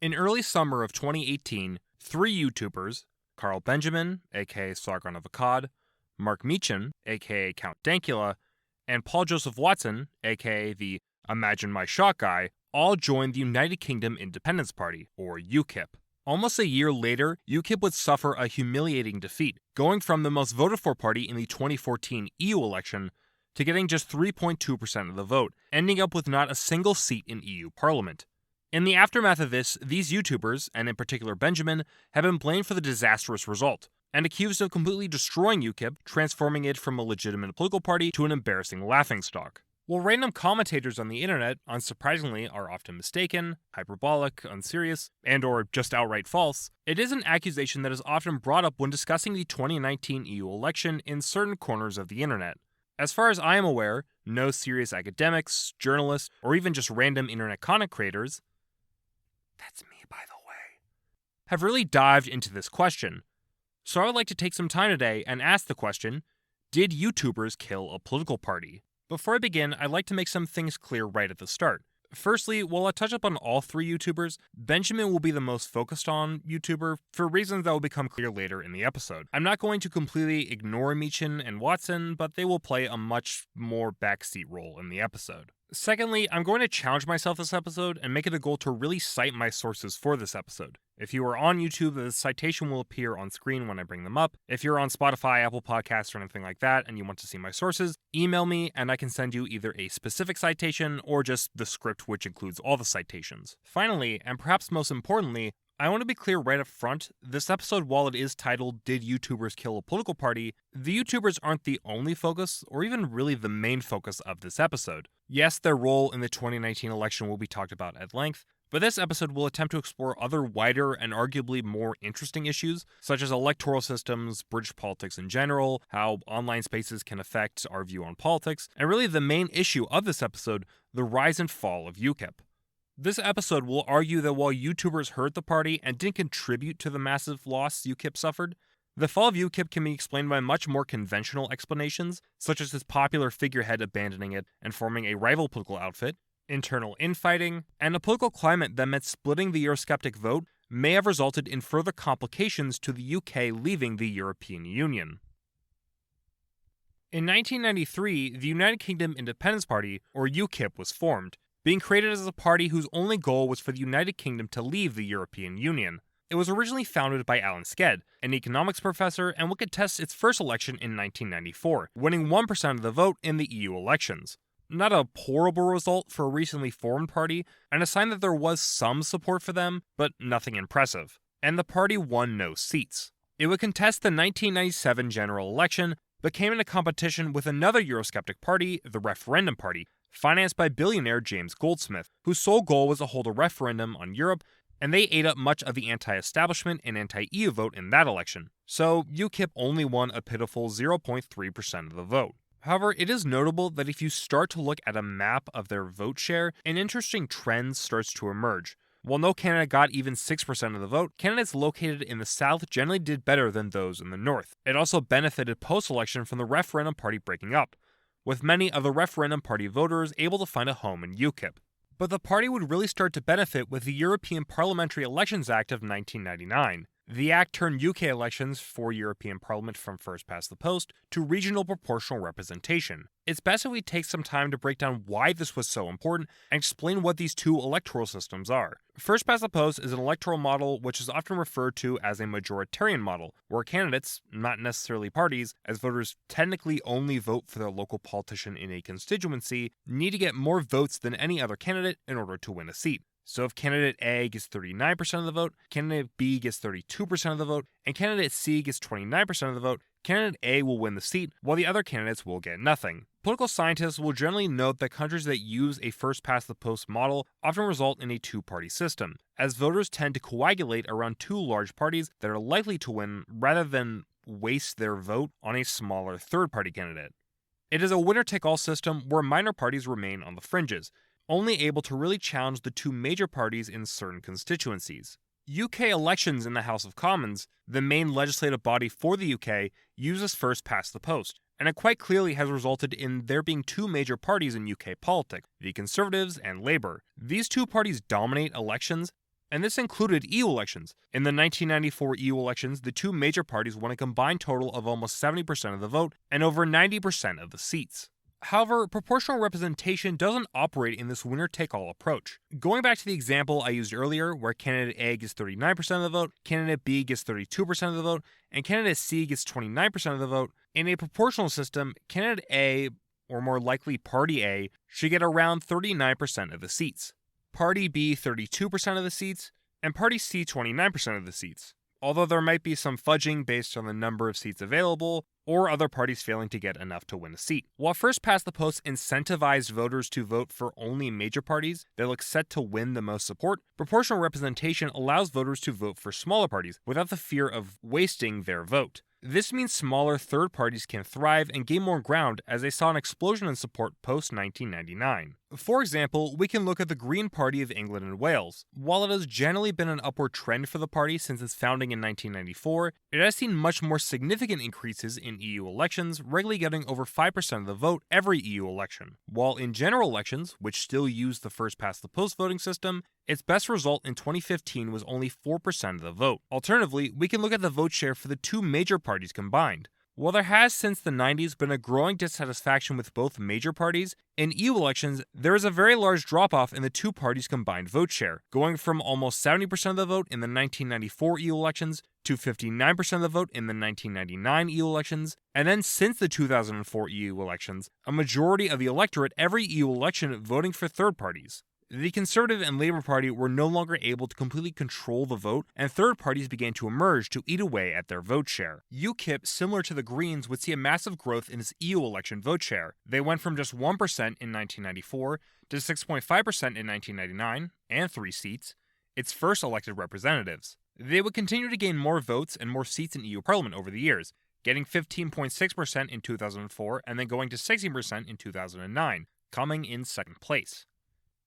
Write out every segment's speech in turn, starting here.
In early summer of 2018, three YouTubers, Carl Benjamin, aka Sargon of Akkad, Mark Meechan, aka Count Dankula, and Paul Joseph Watson, aka the Imagine My Shot guy, all joined the United Kingdom Independence Party, or UKIP. Almost a year later, UKIP would suffer a humiliating defeat, going from the most voted for party in the 2014 EU election to getting just 3.2% of the vote, ending up with not a single seat in EU Parliament. In the aftermath of this, these YouTubers, and in particular Benjamin, have been blamed for the disastrous result, and accused of completely destroying UKIP, transforming it from a legitimate political party to an embarrassing laughingstock. While random commentators on the internet, unsurprisingly, are often mistaken, hyperbolic, unserious, and/or just outright false, it is an accusation that is often brought up when discussing the 2019 EU election in certain corners of the internet. As far as I am aware, no serious academics, journalists, or even just random internet content creators, that's me by the way, have really dived into this question. So I would like to take some time today and ask the question, did YouTubers kill a political party? Before I begin, I'd like to make some things clear right at the start. Firstly, while I touch up on all three YouTubers, Benjamin will be the most focused on YouTuber for reasons that will become clear later in the episode. I'm not going to completely ignore Meechan and Watson, but they will play a much more backseat role in the episode. Secondly, I'm going to challenge myself this episode and make it a goal to really cite my sources for this episode. If you are on YouTube, the citation will appear on screen when I bring them up. If you're on Spotify, Apple Podcasts, or anything like that, and you want to see my sources, email me and I can send you either a specific citation or just the script which includes all the citations. Finally, and perhaps most importantly, I want to be clear right up front, this episode, while it is titled, Did YouTubers Kill a Political Party?, the YouTubers aren't the only focus, or even really the main focus of this episode. Yes, their role in the 2019 election will be talked about at length, but this episode will attempt to explore other wider and arguably more interesting issues, such as electoral systems, British politics in general, how online spaces can affect our view on politics, and really the main issue of this episode, the rise and fall of UKIP. This episode will argue that while YouTubers hurt the party and didn't contribute to the massive loss UKIP suffered, the fall of UKIP can be explained by much more conventional explanations, such as its popular figurehead abandoning it and forming a rival political outfit, internal infighting, and a political climate that meant splitting the Eurosceptic vote may have resulted in further complications to the UK leaving the European Union. In 1993, the United Kingdom Independence Party, or UKIP, was formed, being created as a party whose only goal was for the United Kingdom to leave the European Union. It was originally founded by Alan Sked, an economics professor, and would contest its first election in 1994, winning 1% of the vote in the EU elections. Not a horrible result for a recently formed party, and a sign that there was some support for them, but nothing impressive. And the party won no seats. It would contest the 1997 general election, but came into competition with another Eurosceptic party, the Referendum Party, financed by billionaire James Goldsmith, whose sole goal was to hold a referendum on Europe, and they ate up much of the anti-establishment and anti-EU vote in that election. So UKIP only won a pitiful 0.3% of the vote. However, it is notable that if you start to look at a map of their vote share, an interesting trend starts to emerge. While no candidate got even 6% of the vote, candidates located in the South generally did better than those in the North. It also benefited post-election from the Referendum Party breaking up, with many of the Referendum Party voters able to find a home in UKIP. But the party would really start to benefit with the European Parliamentary Elections Act of 1999. The act turned UK elections for European Parliament from first past the post to regional proportional representation. It's best if we take some time to break down why this was so important and explain what these two electoral systems are. First past the post is an electoral model which is often referred to as a majoritarian model, where candidates, not necessarily parties, as voters technically only vote for their local politician in a constituency, need to get more votes than any other candidate in order to win a seat. So if candidate A gets 39% of the vote, candidate B gets 32% of the vote, and candidate C gets 29% of the vote, candidate A will win the seat, while the other candidates will get nothing. Political scientists will generally note that countries that use a first-past-the-post model often result in a two-party system, as voters tend to coagulate around two large parties that are likely to win rather than waste their vote on a smaller third-party candidate. It is a winner-take-all system where minor parties remain on the fringes, only able to really challenge the two major parties in certain constituencies. UK elections in the House of Commons, the main legislative body for the UK, uses first past the post, and it quite clearly has resulted in there being two major parties in UK politics, the Conservatives and Labour. These two parties dominate elections, and this included EU elections. In the 1994 EU elections, the two major parties won a combined total of almost 70% of the vote and over 90% of the seats. However, proportional representation doesn't operate in this winner-take-all approach. Going back to the example I used earlier, where candidate A gets 39% of the vote, candidate B gets 32% of the vote, and candidate C gets 29% of the vote, in a proportional system, candidate A, or more likely Party A, should get around 39% of the seats. Party B 32% of the seats, and Party C 29% of the seats. Although there might be some fudging based on the number of seats available, or other parties failing to get enough to win a seat. While First Past the Post incentivized voters to vote for only major parties that look set to win the most support, proportional representation allows voters to vote for smaller parties without the fear of wasting their vote. This means smaller third parties can thrive and gain more ground, as they saw an explosion in support post-1999. For example, we can look at the Green Party of England and Wales. While it has generally been an upward trend for the party since its founding in 1994, it has seen much more significant increases in EU elections, regularly getting over 5% of the vote every EU election. While in general elections, which still use the first-past-the-post voting system, its best result in 2015 was only 4% of the vote. Alternatively, we can look at the vote share for the two major parties combined. While there has since the 90s been a growing dissatisfaction with both major parties, in EU elections there is a very large drop-off in the two parties' combined vote share, going from almost 70% of the vote in the 1994 EU elections to 59% of the vote in the 1999 EU elections, and then since the 2004 EU elections, a majority of the electorate every EU election voting for third parties. The Conservative and Labour Party were no longer able to completely control the vote, and third parties began to emerge to eat away at their vote share. UKIP, similar to the Greens, would see a massive growth in its EU election vote share. They went from just 1% in 1994 to 6.5% in 1999, and 3 seats, its first elected representatives. They would continue to gain more votes and more seats in EU Parliament over the years, getting 15.6% in 2004 and then going to 16% in 2009, coming in second place.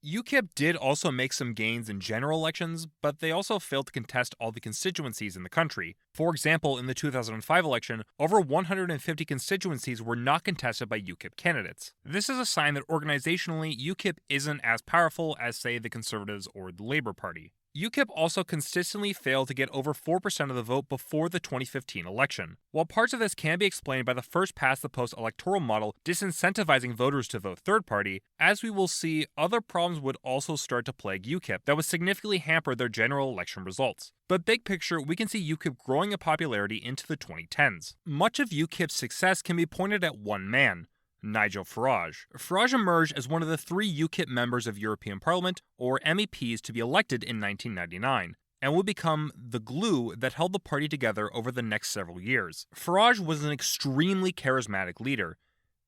UKIP did also make some gains in general elections, but they also failed to contest all the constituencies in the country. For example, in the 2005 election, over 150 constituencies were not contested by UKIP candidates. This is a sign that organizationally, UKIP isn't as powerful as, say, the Conservatives or the Labour Party. UKIP also consistently failed to get over 4% of the vote before the 2015 election. While parts of this can be explained by the first-past-the-post electoral model disincentivizing voters to vote third party, as we will see, other problems would also start to plague UKIP that would significantly hamper their general election results. But big picture, we can see UKIP growing in popularity into the 2010s. Much of UKIP's success can be pointed at one man, Nigel Farage. Farage emerged as one of the 3 UKIP members of European Parliament, or MEPs, to be elected in 1999, and would become the glue that held the party together over the next several years. Farage was an extremely charismatic leader.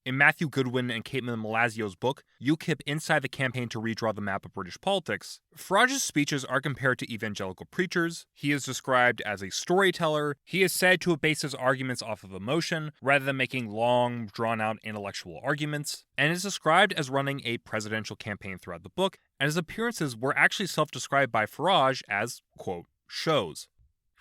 In Matthew Goodwin and Caitlin Malazio's book, UKIP Inside the Campaign to Redraw the Map of British Politics, Farage's speeches are compared to evangelical preachers. He is described as a storyteller. He is said to have based his arguments off of emotion, rather than making long, drawn-out intellectual arguments, and is described as running a presidential campaign throughout the book, and his appearances were actually self-described by Farage as, quote, shows.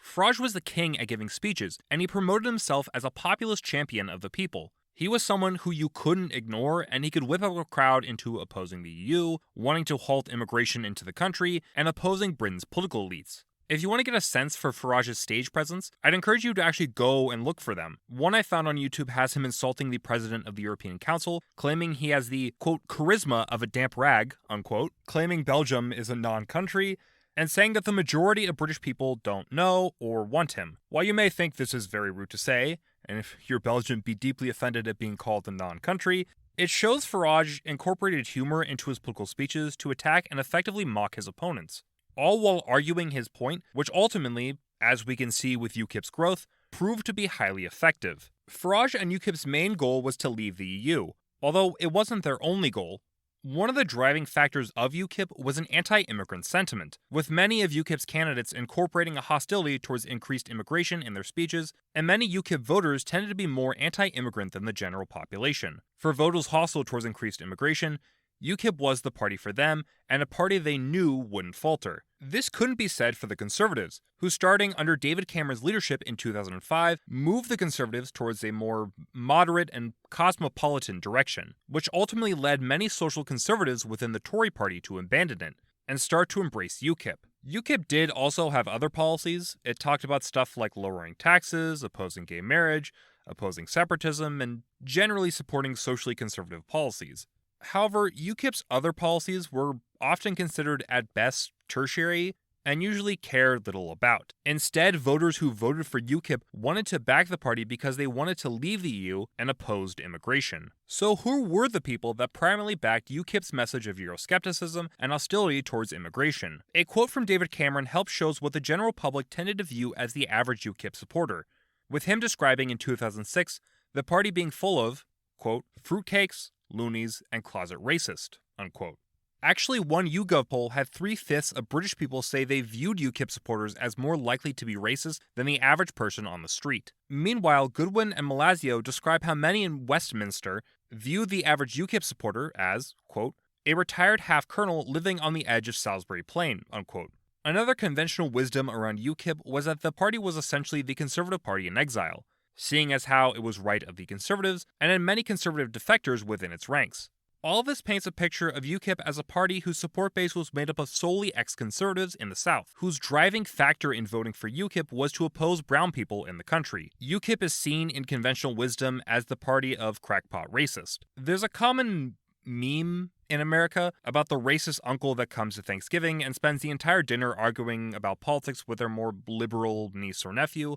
Farage was the king at giving speeches, and he promoted himself as a populist champion of the people. He was someone who you couldn't ignore, and he could whip up a crowd into opposing the EU, wanting to halt immigration into the country, and opposing Britain's political elites. If you want to get a sense for Farage's stage presence, I'd encourage you to actually go and look for them. One I found on YouTube has him insulting the President of the European Council, claiming he has the, quote, charisma of a damp rag, unquote, claiming Belgium is a non-country, and saying that the majority of British people don't know or want him. While you may think this is very rude to say, and if you're Belgian, be deeply offended at being called a non-country, it shows Farage incorporated humor into his political speeches to attack and effectively mock his opponents, all while arguing his point, which ultimately, as we can see with UKIP's growth, proved to be highly effective. Farage and UKIP's main goal was to leave the EU, although it wasn't their only goal. One of the driving factors of UKIP was an anti-immigrant sentiment, with many of UKIP's candidates incorporating a hostility towards increased immigration in their speeches, and many UKIP voters tended to be more anti-immigrant than the general population. For voters hostile towards increased immigration, UKIP was the party for them, and a party they knew wouldn't falter. This couldn't be said for the Conservatives, who, starting under David Cameron's leadership in 2005, moved the Conservatives towards a more moderate and cosmopolitan direction, which ultimately led many social conservatives within the Tory party to abandon it and start to embrace UKIP. UKIP did also have other policies. It talked about stuff like lowering taxes, opposing gay marriage, opposing separatism, and generally supporting socially conservative policies. However, UKIP's other policies were often considered at best tertiary and usually cared little about. Instead, voters who voted for UKIP wanted to back the party because they wanted to leave the EU and opposed immigration. So who were the people that primarily backed UKIP's message of Euroscepticism and hostility towards immigration? A quote from David Cameron helps shows what the general public tended to view as the average UKIP supporter, with him describing in 2006 the party being full of, quote, fruitcakes, loonies, and closet racist, unquote. Actually, one YouGov poll had 3/5 of British people say they viewed UKIP supporters as more likely to be racist than the average person on the street. Meanwhile, Goodwin and Malasio describe how many in Westminster view the average UKIP supporter as, quote, a retired half-colonel living on the edge of Salisbury Plain, unquote. Another conventional wisdom around UKIP was that the party was essentially the Conservative Party in exile, seeing as how it was right of the Conservatives and had many Conservative defectors within its ranks. All of this paints a picture of UKIP as a party whose support base was made up of solely ex-conservatives in the South, whose driving factor in voting for UKIP was to oppose brown people in the country. UKIP is seen in conventional wisdom as the party of crackpot racist. There's a common meme in America about the racist uncle that comes to Thanksgiving and spends the entire dinner arguing about politics with their more liberal niece or nephew.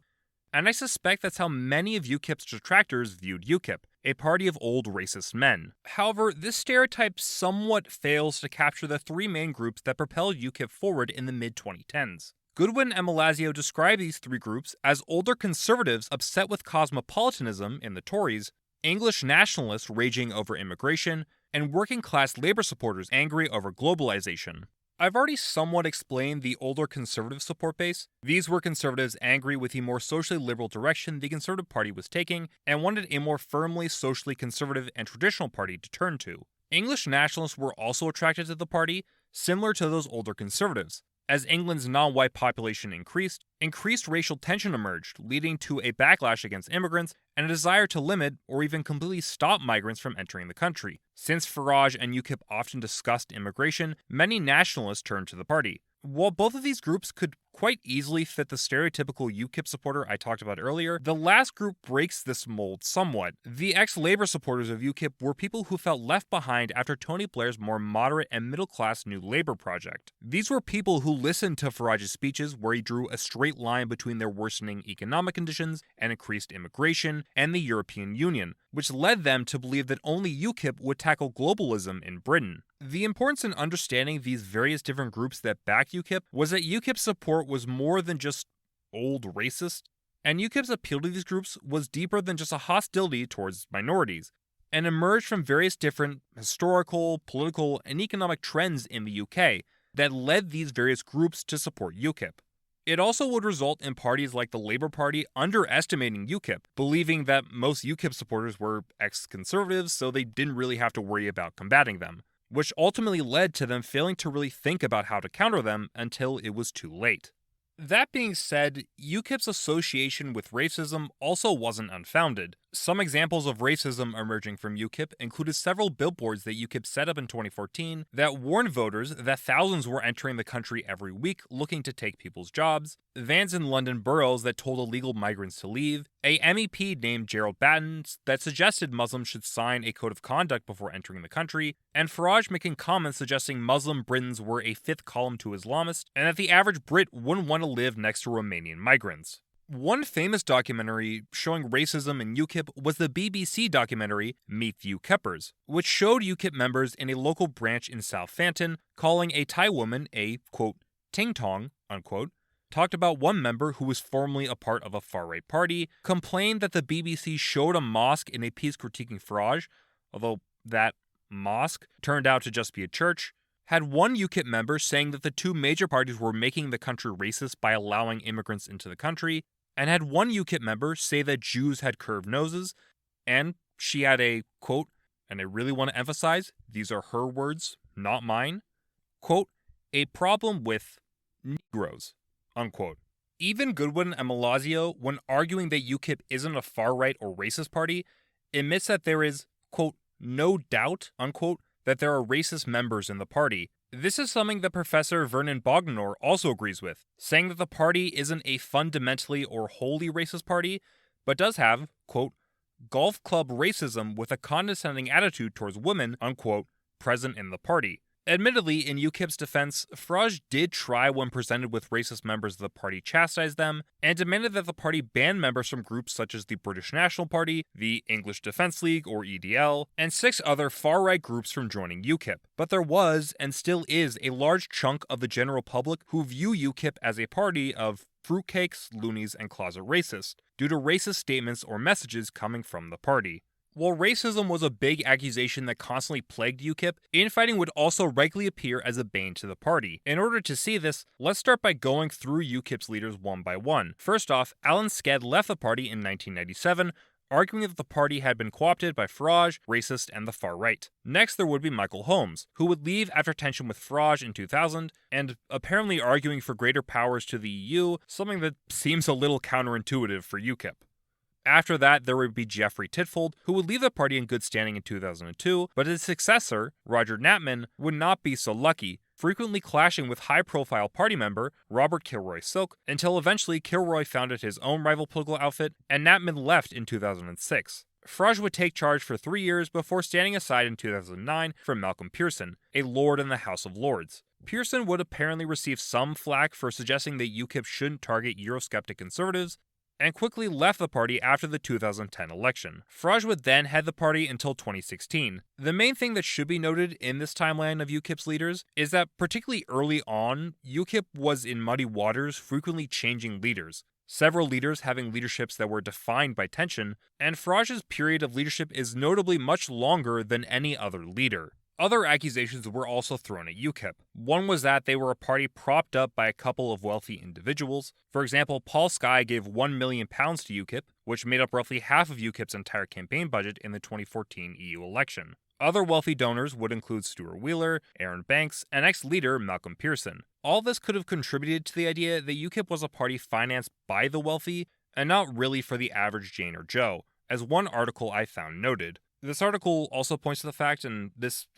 And I suspect that's how many of UKIP's detractors viewed UKIP, a party of old racist men. However, this stereotype somewhat fails to capture the three main groups that propelled UKIP forward in the mid-2010s. Goodwin and Malasio describe these three groups as older conservatives upset with cosmopolitanism in the Tories, English nationalists raging over immigration, and working-class labor supporters angry over globalization. I've already somewhat explained the older conservative support base. These were conservatives angry with the more socially liberal direction the Conservative Party was taking and wanted a more firmly socially conservative and traditional party to turn to. English nationalists were also attracted to the party, similar to those older conservatives. As England's non-white population increased racial tension emerged, leading to a backlash against immigrants and a desire to limit or even completely stop migrants from entering the country. Since Farage and UKIP often discussed immigration, many nationalists turned to the party. While both of these groups could quite easily fit the stereotypical UKIP supporter I talked about earlier, the last group breaks this mold somewhat. The ex-Labour supporters of UKIP were people who felt left behind after Tony Blair's more moderate and middle-class New Labour project. These were people who listened to Farage's speeches where he drew a straight line between their worsening economic conditions and increased immigration and the European Union, which led them to believe that only UKIP would tackle globalism in Britain. The importance in understanding these various different groups that back UKIP was that UKIP's support was more than just old racist, and UKIP's appeal to these groups was deeper than just a hostility towards minorities, and emerged from various different historical, political, and economic trends in the UK that led these various groups to support UKIP. It also would result in parties like the Labour Party underestimating UKIP, believing that most UKIP supporters were ex-conservatives, so they didn't really have to worry about combating them, which ultimately led to them failing to really think about how to counter them until it was too late. That being said, UKIP's association with racism also wasn't unfounded. Some examples of racism emerging from UKIP included several billboards that UKIP set up in 2014 that warned voters that thousands were entering the country every week looking to take people's jobs, vans in London boroughs that told illegal migrants to leave, a MEP named Gerald Batten that suggested Muslims should sign a code of conduct before entering the country, and Farage making comments suggesting Muslim Britons were a fifth column to Islamists, and that the average Brit wouldn't want to live next to Romanian migrants. One famous documentary showing racism in UKIP was the BBC documentary Meet the UKIPers, which showed UKIP members in a local branch in South Fanton calling a Thai woman a, quote, ting-tong, unquote, talked about one member who was formerly a part of a far-right party, complained that the BBC showed a mosque in a piece critiquing Farage, although that mosque turned out to just be a church, had one UKIP member saying that the two major parties were making the country racist by allowing immigrants into the country, and had one UKIP member say that Jews had curved noses, and she had a, quote, and I really want to emphasize, these are her words, not mine, quote, a problem with Negroes, unquote. Even Goodwin and Malasio, when arguing that UKIP isn't a far-right or racist party, admits that there is, quote, no doubt, unquote, that there are racist members in the party, This is something that Professor Vernon Bogdanor also agrees with, saying that the party isn't a fundamentally or wholly racist party, but does have, quote, golf club racism with a condescending attitude towards women, unquote, present in the party. Admittedly, in UKIP's defense, Farage did try when presented with racist members of the party chastise them, and demanded that the party ban members from groups such as the British National Party, the English Defence League or EDL, and 6 other far-right groups from joining UKIP. But there was, and still is, a large chunk of the general public who view UKIP as a party of fruitcakes, loonies, and closet racists, due to racist statements or messages coming from the party. While racism was a big accusation that constantly plagued UKIP, infighting would also regularly appear as a bane to the party. In order to see this, let's start by going through UKIP's leaders one by one. First off, Alan Sked left the party in 1997, arguing that the party had been co-opted by Farage, racist, and the far right. Next, there would be Michael Holmes, who would leave after tension with Farage in 2000, and apparently arguing for greater powers to the EU, something that seems a little counterintuitive for UKIP. After that, there would be Geoffrey Titfeld, who would leave the party in good standing in 2002, but his successor, Roger Natman, would not be so lucky, frequently clashing with high-profile party member Robert Kilroy Silk, until eventually Kilroy founded his own rival political outfit, and Natman left in 2006. Farage would take charge for 3 years before standing aside in 2009 from Malcolm Pearson, a Lord in the House of Lords. Pearson would apparently receive some flack for suggesting that UKIP shouldn't target Eurosceptic conservatives, and quickly left the party after the 2010 election. Farage would then head the party until 2016. The main thing that should be noted in this timeline of UKIP's leaders is that particularly early on, UKIP was in muddy waters, frequently changing leaders, several leaders having leaderships that were defined by tension, and Farage's period of leadership is notably much longer than any other leader. Other accusations were also thrown at UKIP. One was that they were a party propped up by a couple of wealthy individuals. For example, Paul Skye gave £1 million to UKIP, which made up roughly half of UKIP's entire campaign budget in the 2014 EU election. Other wealthy donors would include Stuart Wheeler, Aaron Banks, and ex-leader Malcolm Pearson. All this could have contributed to the idea that UKIP was a party financed by the wealthy, and not really for the average Jane or Joe, as one article I found noted. This article also points to the fact, and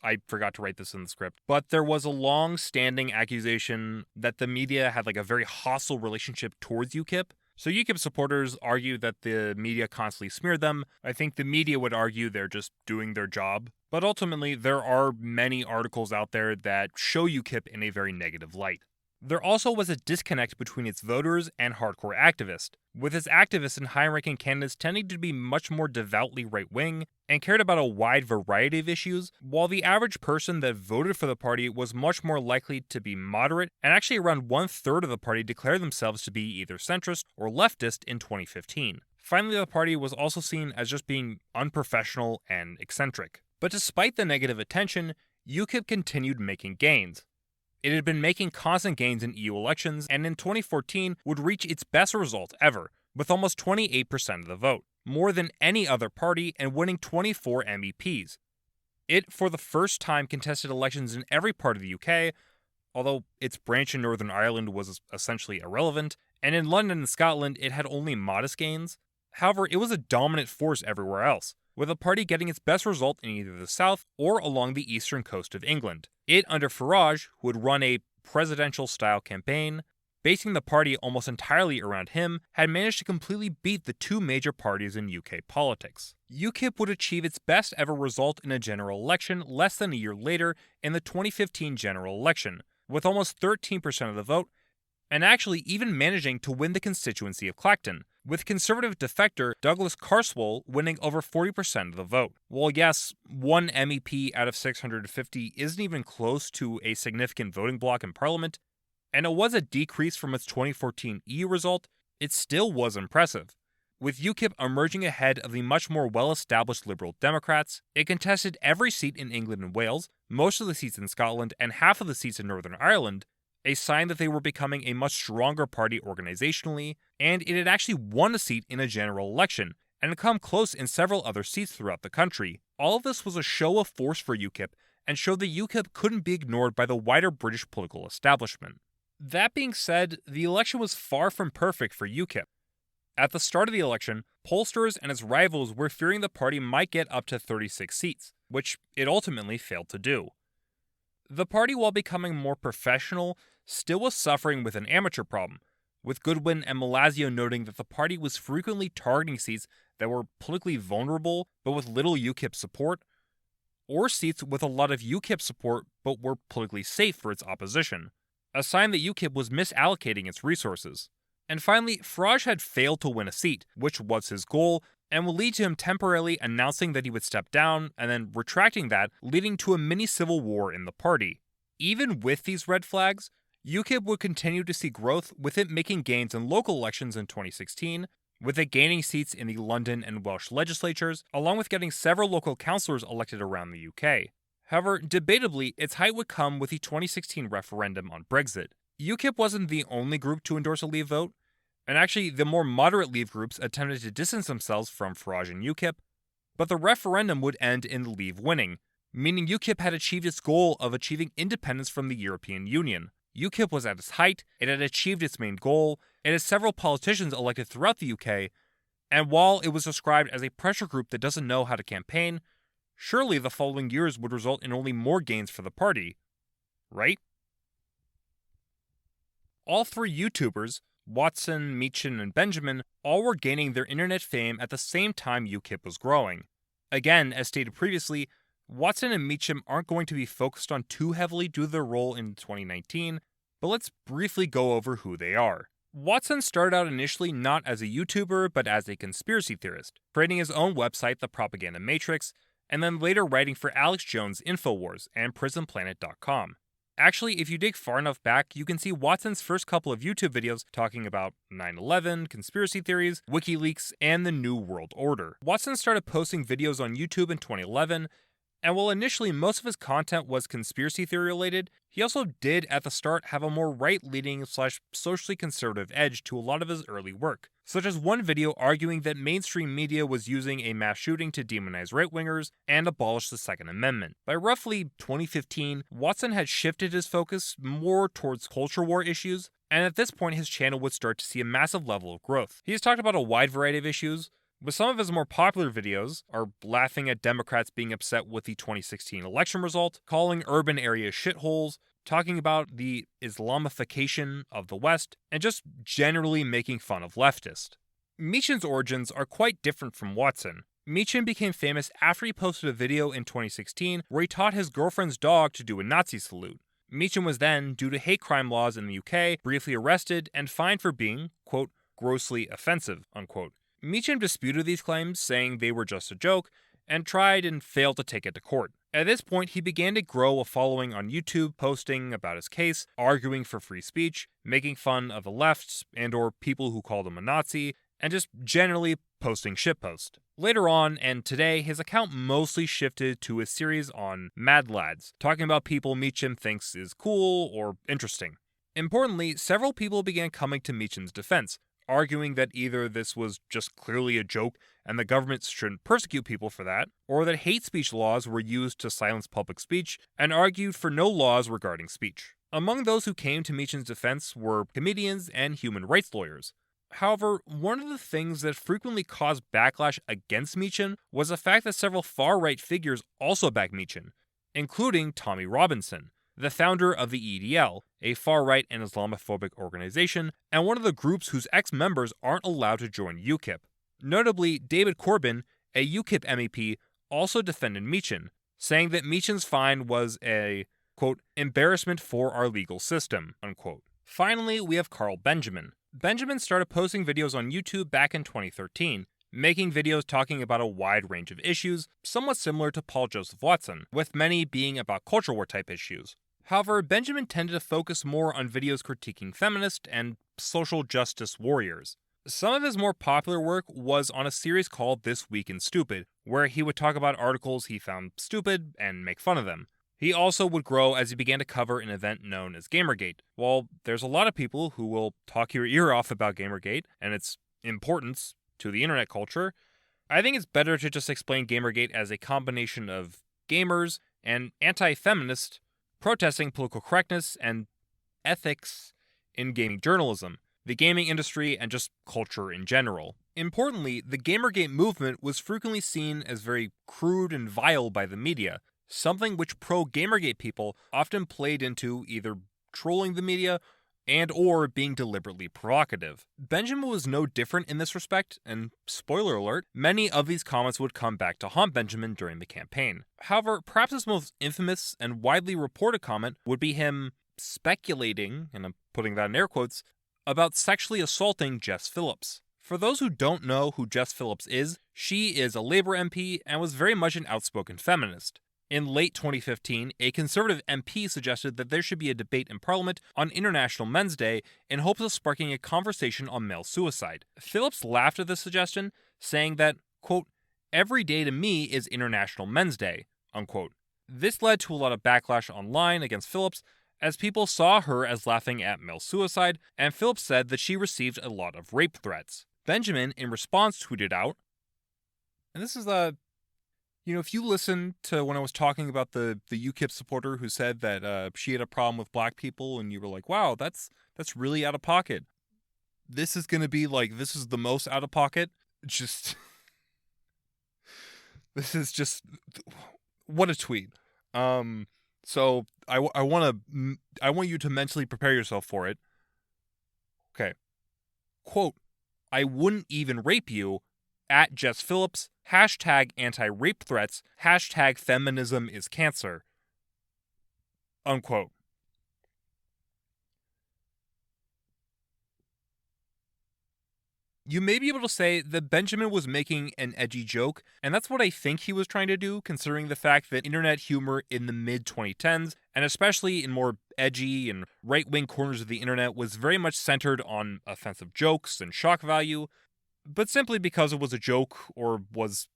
I forgot to write this in the script, but there was a long-standing accusation that the media had a very hostile relationship towards UKIP. So UKIP supporters argue that the media constantly smeared them. I think the media would argue they're just doing their job. But ultimately, there are many articles out there that show UKIP in a very negative light. There also was a disconnect between its voters and hardcore activists, with its activists and high-ranking candidates tending to be much more devoutly right-wing and cared about a wide variety of issues, while the average person that voted for the party was much more likely to be moderate, and actually around 1/3 of the party declared themselves to be either centrist or leftist in 2015. Finally, the party was also seen as just being unprofessional and eccentric. But despite the negative attention, UKIP continued making gains. It had been making constant gains in EU elections, and in 2014 would reach its best result ever, with almost 28% of the vote, more than any other party, and winning 24 MEPs. It, for the first time, contested elections in every part of the UK, although its branch in Northern Ireland was essentially irrelevant, and in London and Scotland it had only modest gains. However, it was a dominant force everywhere else, with the party getting its best result in either the south or along the eastern coast of England. It, under Farage, who would run a presidential-style campaign, basing the party almost entirely around him, had managed to completely beat the two major parties in UK politics. UKIP would achieve its best ever result in a general election less than a year later in the 2015 general election, with almost 13% of the vote, and actually even managing to win the constituency of Clacton, with Conservative defector Douglas Carswell winning over 40% of the vote. While yes, one MEP out of 650 isn't even close to a significant voting bloc in Parliament, and it was a decrease from its 2014 EU result, it still was impressive. With UKIP emerging ahead of the much more well-established Liberal Democrats, it contested every seat in England and Wales, most of the seats in Scotland, and half of the seats in Northern Ireland, a sign that they were becoming a much stronger party organizationally, and it had actually won a seat in a general election, and had come close in several other seats throughout the country. All of this was a show of force for UKIP, and showed that UKIP couldn't be ignored by the wider British political establishment. That being said, the election was far from perfect for UKIP. At the start of the election, pollsters and its rivals were fearing the party might get up to 36 seats, which it ultimately failed to do. The party, while becoming more professional, still was suffering with an amateur problem, with Goodwin and Malasio noting that the party was frequently targeting seats that were politically vulnerable but with little UKIP support, or seats with a lot of UKIP support but were politically safe for its opposition, a sign that UKIP was misallocating its resources. And finally, Farage had failed to win a seat, which was his goal, and will lead to him temporarily announcing that he would step down and then retracting that, leading to a mini civil war in the party. Even with these red flags, UKIP would continue to see growth, with it making gains in local elections in 2016, with it gaining seats in the London and Welsh legislatures, along with getting several local councillors elected around the UK. However, debatably, its height would come with the 2016 referendum on Brexit. UKIP wasn't the only group to endorse a Leave vote, and actually the more moderate Leave groups attempted to distance themselves from Farage and UKIP, but the referendum would end in Leave winning, meaning UKIP had achieved its goal of achieving independence from the European Union. UKIP was at its height, it had achieved its main goal, it had several politicians elected throughout the UK, and while it was described as a pressure group that doesn't know how to campaign, surely the following years would result in only more gains for the party, right? All three YouTubers, Watson, Meechan, and Benjamin, all were gaining their internet fame at the same time UKIP was growing. Again, as stated previously, Watson and Meechan aren't going to be focused on too heavily due to their role in 2019, but let's briefly go over who they are. Watson started out initially not as a YouTuber, but as a conspiracy theorist, creating his own website, The Propaganda Matrix, and then later writing for Alex Jones' InfoWars and PrisonPlanet.com. Actually, if you dig far enough back, you can see Watson's first couple of YouTube videos talking about 9/11, conspiracy theories, WikiLeaks, and the New World Order. Watson started posting videos on YouTube in 2011, and while initially most of his content was conspiracy theory related, he also did at the start have a more right-leaning / socially conservative edge to a lot of his early work, such as one video arguing that mainstream media was using a mass shooting to demonize right-wingers and abolish the Second Amendment. By roughly 2015, Watson had shifted his focus more towards culture war issues, and at this point his channel would start to see a massive level of growth. He has talked about a wide variety of issues, with some of his more popular videos are laughing at Democrats being upset with the 2016 election result, calling urban areas shitholes, talking about the Islamification of the West, and just generally making fun of leftists. Meechan's origins are quite different from Watson. Meechan became famous after he posted a video in 2016 where he taught his girlfriend's dog to do a Nazi salute. Meechan was then, due to hate crime laws in the UK, briefly arrested and fined for being, quote, grossly offensive, unquote. Meechan disputed these claims, saying they were just a joke, and tried and failed to take it to court. At this point, he began to grow a following on YouTube, posting about his case, arguing for free speech, making fun of the left and or people who called him a Nazi, and just generally posting shitpost. Later on, and today, his account mostly shifted to a series on Mad Lads, talking about people Meechan thinks is cool or interesting. Importantly, several people began coming to Meechan's defense, arguing that either this was just clearly a joke and the government shouldn't persecute people for that, or that hate speech laws were used to silence public speech, and argued for no laws regarding speech. Among those who came to Meechan's defense were comedians and human rights lawyers. However, one of the things that frequently caused backlash against Meechan was the fact that several far-right figures also backed Meechan, including Tommy Robinson, the founder of the EDL, a far-right and Islamophobic organization, and one of the groups whose ex-members aren't allowed to join UKIP. Notably, David Corbyn, a UKIP MEP, also defended Meechan, saying that Meechan's fine was a, quote, embarrassment for our legal system, unquote. Finally, we have Carl Benjamin. Benjamin started posting videos on YouTube back in 2013, making videos talking about a wide range of issues, somewhat similar to Paul Joseph Watson, with many being about culture war type issues. However, Benjamin tended to focus more on videos critiquing feminist and social justice warriors. Some of his more popular work was on a series called This Week in Stupid, where he would talk about articles he found stupid and make fun of them. He also would grow as he began to cover an event known as Gamergate. While there's a lot of people who will talk your ear off about Gamergate and its importance to the internet culture, I think it's better to just explain Gamergate as a combination of gamers and anti-feminists protesting political correctness and ethics in gaming journalism, the gaming industry, and just culture in general. Importantly, the Gamergate movement was frequently seen as very crude and vile by the media, something which pro-Gamergate people often played into either trolling the media and or being deliberately provocative. Benjamin was no different in this respect, and spoiler alert, many of these comments would come back to haunt Benjamin during the campaign. However, perhaps his most infamous and widely reported comment would be him speculating, and I'm putting that in air quotes, about sexually assaulting Jess Phillips. For those who don't know who Jess Phillips is, she is a Labour MP and was very much an outspoken feminist. In late 2015, a Conservative MP suggested that there should be a debate in Parliament on International Men's Day in hopes of sparking a conversation on male suicide. Phillips laughed at this suggestion, saying that, quote, "Every day to me is International Men's Day," unquote. This led to a lot of backlash online against Phillips, as people saw her as laughing at male suicide, and Phillips said that she received a lot of rape threats. Benjamin, in response, tweeted out, and this is if you listen to when I was talking about the UKIP supporter who said that she had a problem with black people, and you were like, wow, that's really out of pocket. This is going to be this is the most out of pocket. This is just, what a tweet. So I want you to mentally prepare yourself for it. Okay. Quote, "I wouldn't even rape you, at Jess Phillips, #anti-rape threats, #feminism is cancer," unquote. You may be able to say that Benjamin was making an edgy joke, and that's what I think he was trying to do, considering the fact that internet humor in the mid-2010s, and especially in more edgy and right-wing corners of the internet, was very much centered on offensive jokes and shock value. But simply because it was a joke, or was,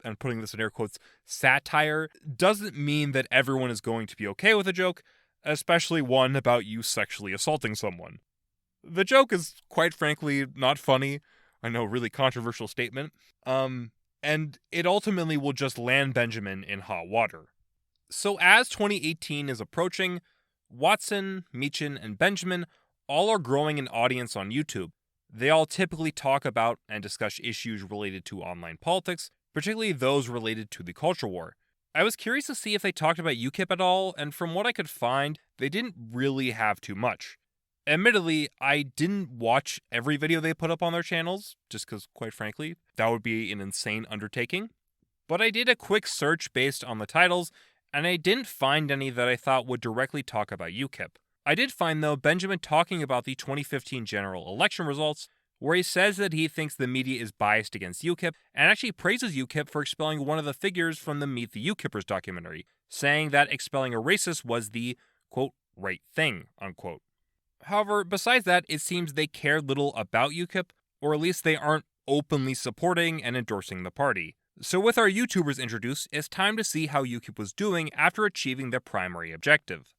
and putting this in air quotes, satire, doesn't mean that everyone is going to be okay with a joke, especially one about you sexually assaulting someone. The joke is, quite frankly, not funny. I know, really controversial statement. And it ultimately will just land Benjamin in hot water. So as 2018 is approaching, Watson, Meechin, and Benjamin all are growing an audience on YouTube. They all typically talk about and discuss issues related to online politics, particularly those related to the culture war. I was curious to see if they talked about UKIP at all, and from what I could find, they didn't really have too much. Admittedly, I didn't watch every video they put up on their channels, just because, quite frankly, that would be an insane undertaking. But I did a quick search based on the titles, and I didn't find any that I thought would directly talk about UKIP. I did find, though, Benjamin talking about the 2015 general election results, where he says that he thinks the media is biased against UKIP, and actually praises UKIP for expelling one of the figures from the Meet the UKIPers documentary, saying that expelling a racist was the, quote, right thing, unquote. However, besides that, it seems they care little about UKIP, or at least they aren't openly supporting and endorsing the party. So with our YouTubers introduced, it's time to see how UKIP was doing after achieving their primary objective.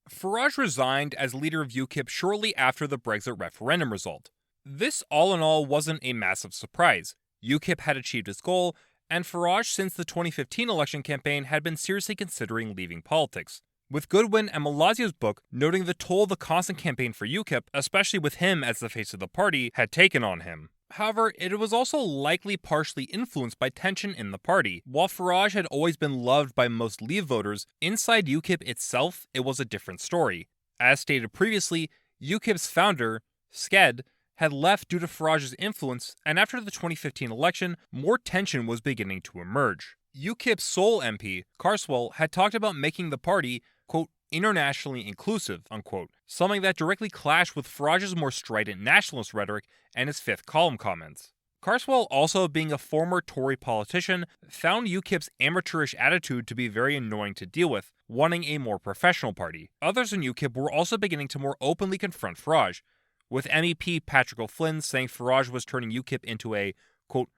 Farage resigned as leader of UKIP shortly after the Brexit referendum result. This all in all wasn't a massive surprise. UKIP had achieved its goal, and Farage since the 2015 election campaign had been seriously considering leaving politics. With Goodwin and Malazia's book noting the toll the constant campaign for UKIP, especially with him as the face of the party, had taken on him. However, it was also likely partially influenced by tension in the party. While Farage had always been loved by most Leave voters, inside UKIP itself, it was a different story. As stated previously, UKIP's founder, Sked, had left due to Farage's influence, and after the 2015 election, more tension was beginning to emerge. UKIP's sole MP, Carswell, had talked about making the party, quote, internationally inclusive, unquote, something that directly clashed with Farage's more strident nationalist rhetoric and his fifth column comments. Carswell, also being a former Tory politician, found UKIP's amateurish attitude to be very annoying to deal with, wanting a more professional party. Others in UKIP were also beginning to more openly confront Farage, with MEP Patrick O'Flynn saying Farage was turning UKIP into a, quote,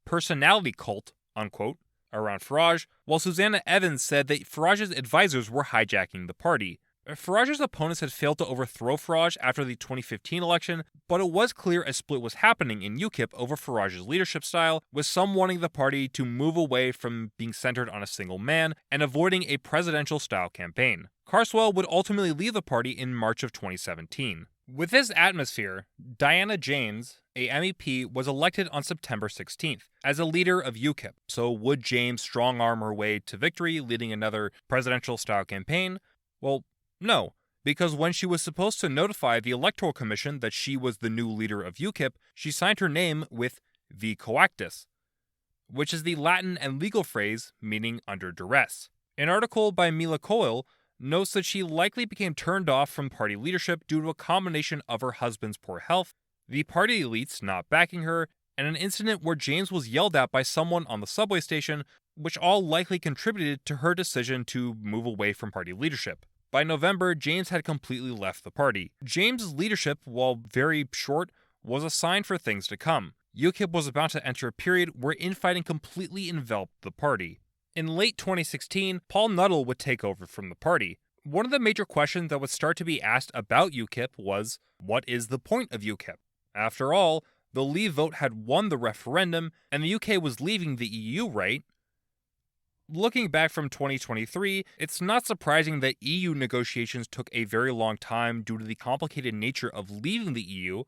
personality cult, unquote, around Farage, while Susanna Evans said that Farage's advisors were hijacking the party. Farage's opponents had failed to overthrow Farage after the 2015 election, but it was clear a split was happening in UKIP over Farage's leadership style, with some wanting the party to move away from being centered on a single man and avoiding a presidential-style campaign. Carswell would ultimately leave the party in March of 2017. With this atmosphere, Diana James, a MEP, was elected on September 16th as a leader of UKIP. So would James strong-arm her way to victory, leading another presidential-style campaign? Well, no, because when she was supposed to notify the Electoral Commission that she was the new leader of UKIP, she signed her name with "v coactus," which is the Latin and legal phrase meaning under duress. An article by Mila Coyle notes that she likely became turned off from party leadership due to a combination of her husband's poor health, the party elites not backing her, and an incident where James was yelled at by someone on the subway station, which all likely contributed to her decision to move away from party leadership. By November, James had completely left the party. James's leadership, while very short, was a sign for things to come. UKIP was about to enter a period where infighting completely enveloped the party. In late 2016, Paul Nuttall would take over from the party. One of the major questions that would start to be asked about UKIP was, what is the point of UKIP? After all, the Leave vote had won the referendum, and the UK was leaving the EU, right? Looking back from 2023, it's not surprising that EU negotiations took a very long time due to the complicated nature of leaving the EU,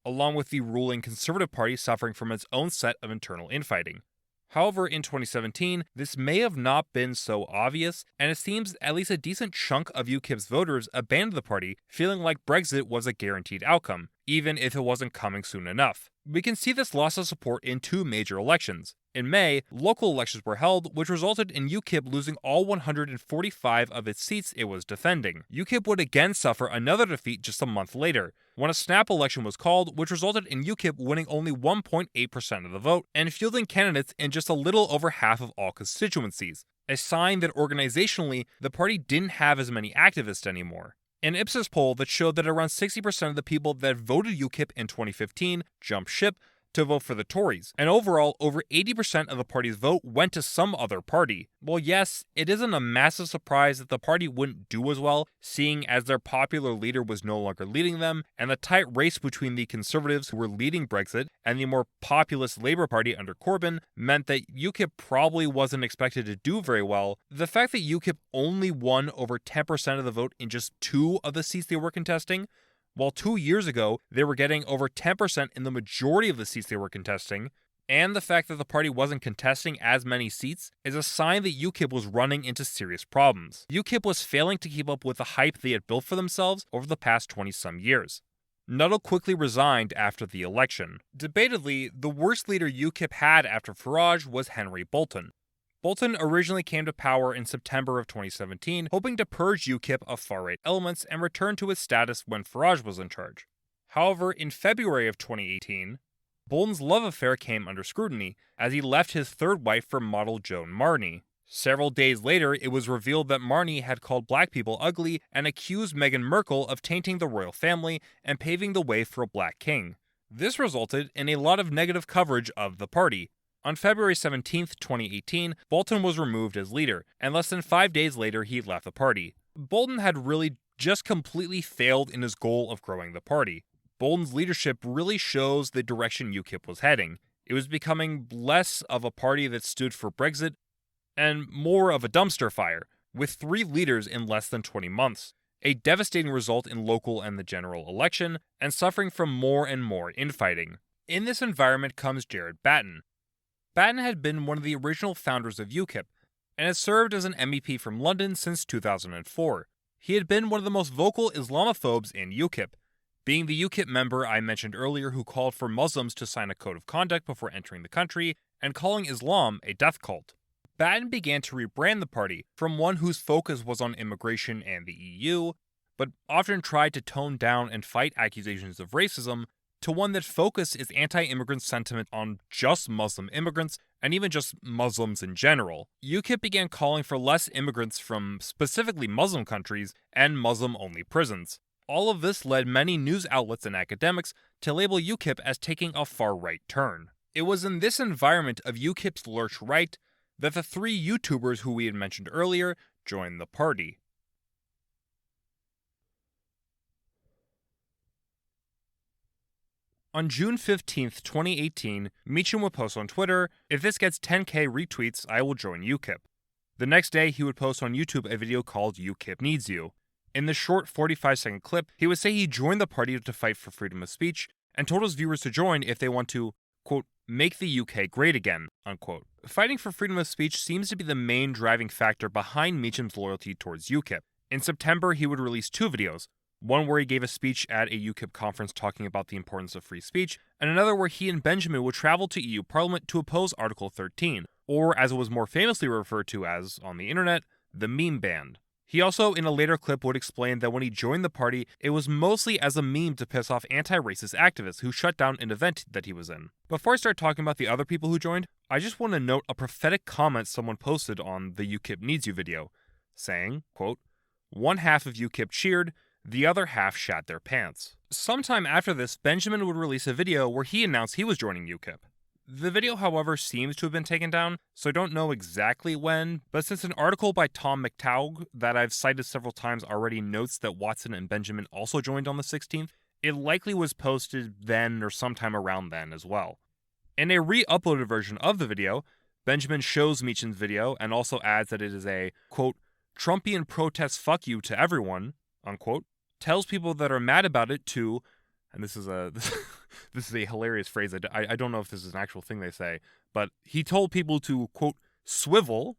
along with the ruling Conservative Party suffering from its own set of internal infighting. However, in 2017, this may have not been so obvious, and it seems at least a decent chunk of UKIP's voters abandoned the party, feeling like Brexit was a guaranteed outcome, even if it wasn't coming soon enough. We can see this loss of support in two major elections. In May, local elections were held, which resulted in UKIP losing all 145 of its seats it was defending. UKIP would again suffer another defeat just a month later, when a snap election was called, which resulted in UKIP winning only 1.8% of the vote and fielding candidates in just a little over half of all constituencies, a sign that organizationally, the party didn't have as many activists anymore. An Ipsos poll that showed that around 60% of the people that voted UKIP in 2015 jumped ship to vote for the Tories, and overall, over 80% of the party's vote went to some other party. Well, yes, it isn't a massive surprise that the party wouldn't do as well, seeing as their popular leader was no longer leading them, and the tight race between the Conservatives who were leading Brexit and the more populist Labour Party under Corbyn meant that UKIP probably wasn't expected to do very well. The fact that UKIP only won over 10% of the vote in just 2 of the seats they were contesting, while 2 years ago, they were getting over 10% in the majority of the seats they were contesting, and the fact that the party wasn't contesting as many seats is a sign that UKIP was running into serious problems. UKIP was failing to keep up with the hype they had built for themselves over the past 20-some years. Nuttall quickly resigned after the election. Debatedly, the worst leader UKIP had after Farage was Henry Bolton. Bolton originally came to power in September of 2017, hoping to purge UKIP of far-right elements and return to its status when Farage was in charge. However, in February of 2018, Bolton's love affair came under scrutiny, as he left his third wife for model Joan Marnie. Several days later, it was revealed that Marnie had called black people ugly and accused Meghan Markle of tainting the royal family and paving the way for a black king. This resulted in a lot of negative coverage of the party. On February 17, 2018, Bolton was removed as leader, and less than 5 days later he left the party. Bolton had really just completely failed in his goal of growing the party. Bolton's leadership really shows the direction UKIP was heading. It was becoming less of a party that stood for Brexit, and more of a dumpster fire, with 3 leaders in less than 20 months. A devastating result in local and the general election, and suffering from more and more infighting. In this environment comes Jared Batten. Batten had been one of the original founders of UKIP, and had served as an MEP from London since 2004. He had been one of the most vocal Islamophobes in UKIP, being the UKIP member I mentioned earlier who called for Muslims to sign a code of conduct before entering the country, and calling Islam a death cult. Batten began to rebrand the party from one whose focus was on immigration and the EU, but often tried to tone down and fight accusations of racism, to one that focused its anti-immigrant sentiment on just Muslim immigrants, and even just Muslims in general. UKIP began calling for less immigrants from specifically Muslim countries and Muslim-only prisons. All of this led many news outlets and academics to label UKIP as taking a far-right turn. It was in this environment of UKIP's lurch right that the 3 YouTubers who we had mentioned earlier joined the party. On June 15, 2018, Meacham would post on Twitter, "If this gets 10k retweets, I will join UKIP." The next day, he would post on YouTube a video called "UKIP Needs You." In the short 45-second clip, he would say he joined the party to fight for freedom of speech and told his viewers to join if they want to, quote, make the UK great again, unquote. Fighting for freedom of speech seems to be the main driving factor behind Meacham's loyalty towards UKIP. In September, he would release 2 videos, one where he gave a speech at a UKIP conference talking about the importance of free speech, and another where he and Benjamin would travel to EU Parliament to oppose Article 13, or as it was more famously referred to as, on the internet, the meme ban. He also, in a later clip, would explain that when he joined the party, it was mostly as a meme to piss off anti-racist activists who shut down an event that he was in. Before I start talking about the other people who joined, I just want to note a prophetic comment someone posted on the UKIP Needs You video, saying, quote, "One half of UKIP cheered, the other half shat their pants." Sometime after this, Benjamin would release a video where he announced he was joining UKIP. The video, however, seems to have been taken down, so I don't know exactly when, but since an article by Tom McTaugh that I've cited several times already notes that Watson and Benjamin also joined on the 16th, it likely was posted then or sometime around then as well. In a re-uploaded version of the video, Benjamin shows Meacham's video and also adds that it is a, quote, Trumpian protest fuck you to everyone, unquote, tells people that are mad about it to, and this is a hilarious phrase. I don't know if this is an actual thing they say, but he told people to, quote, swivel,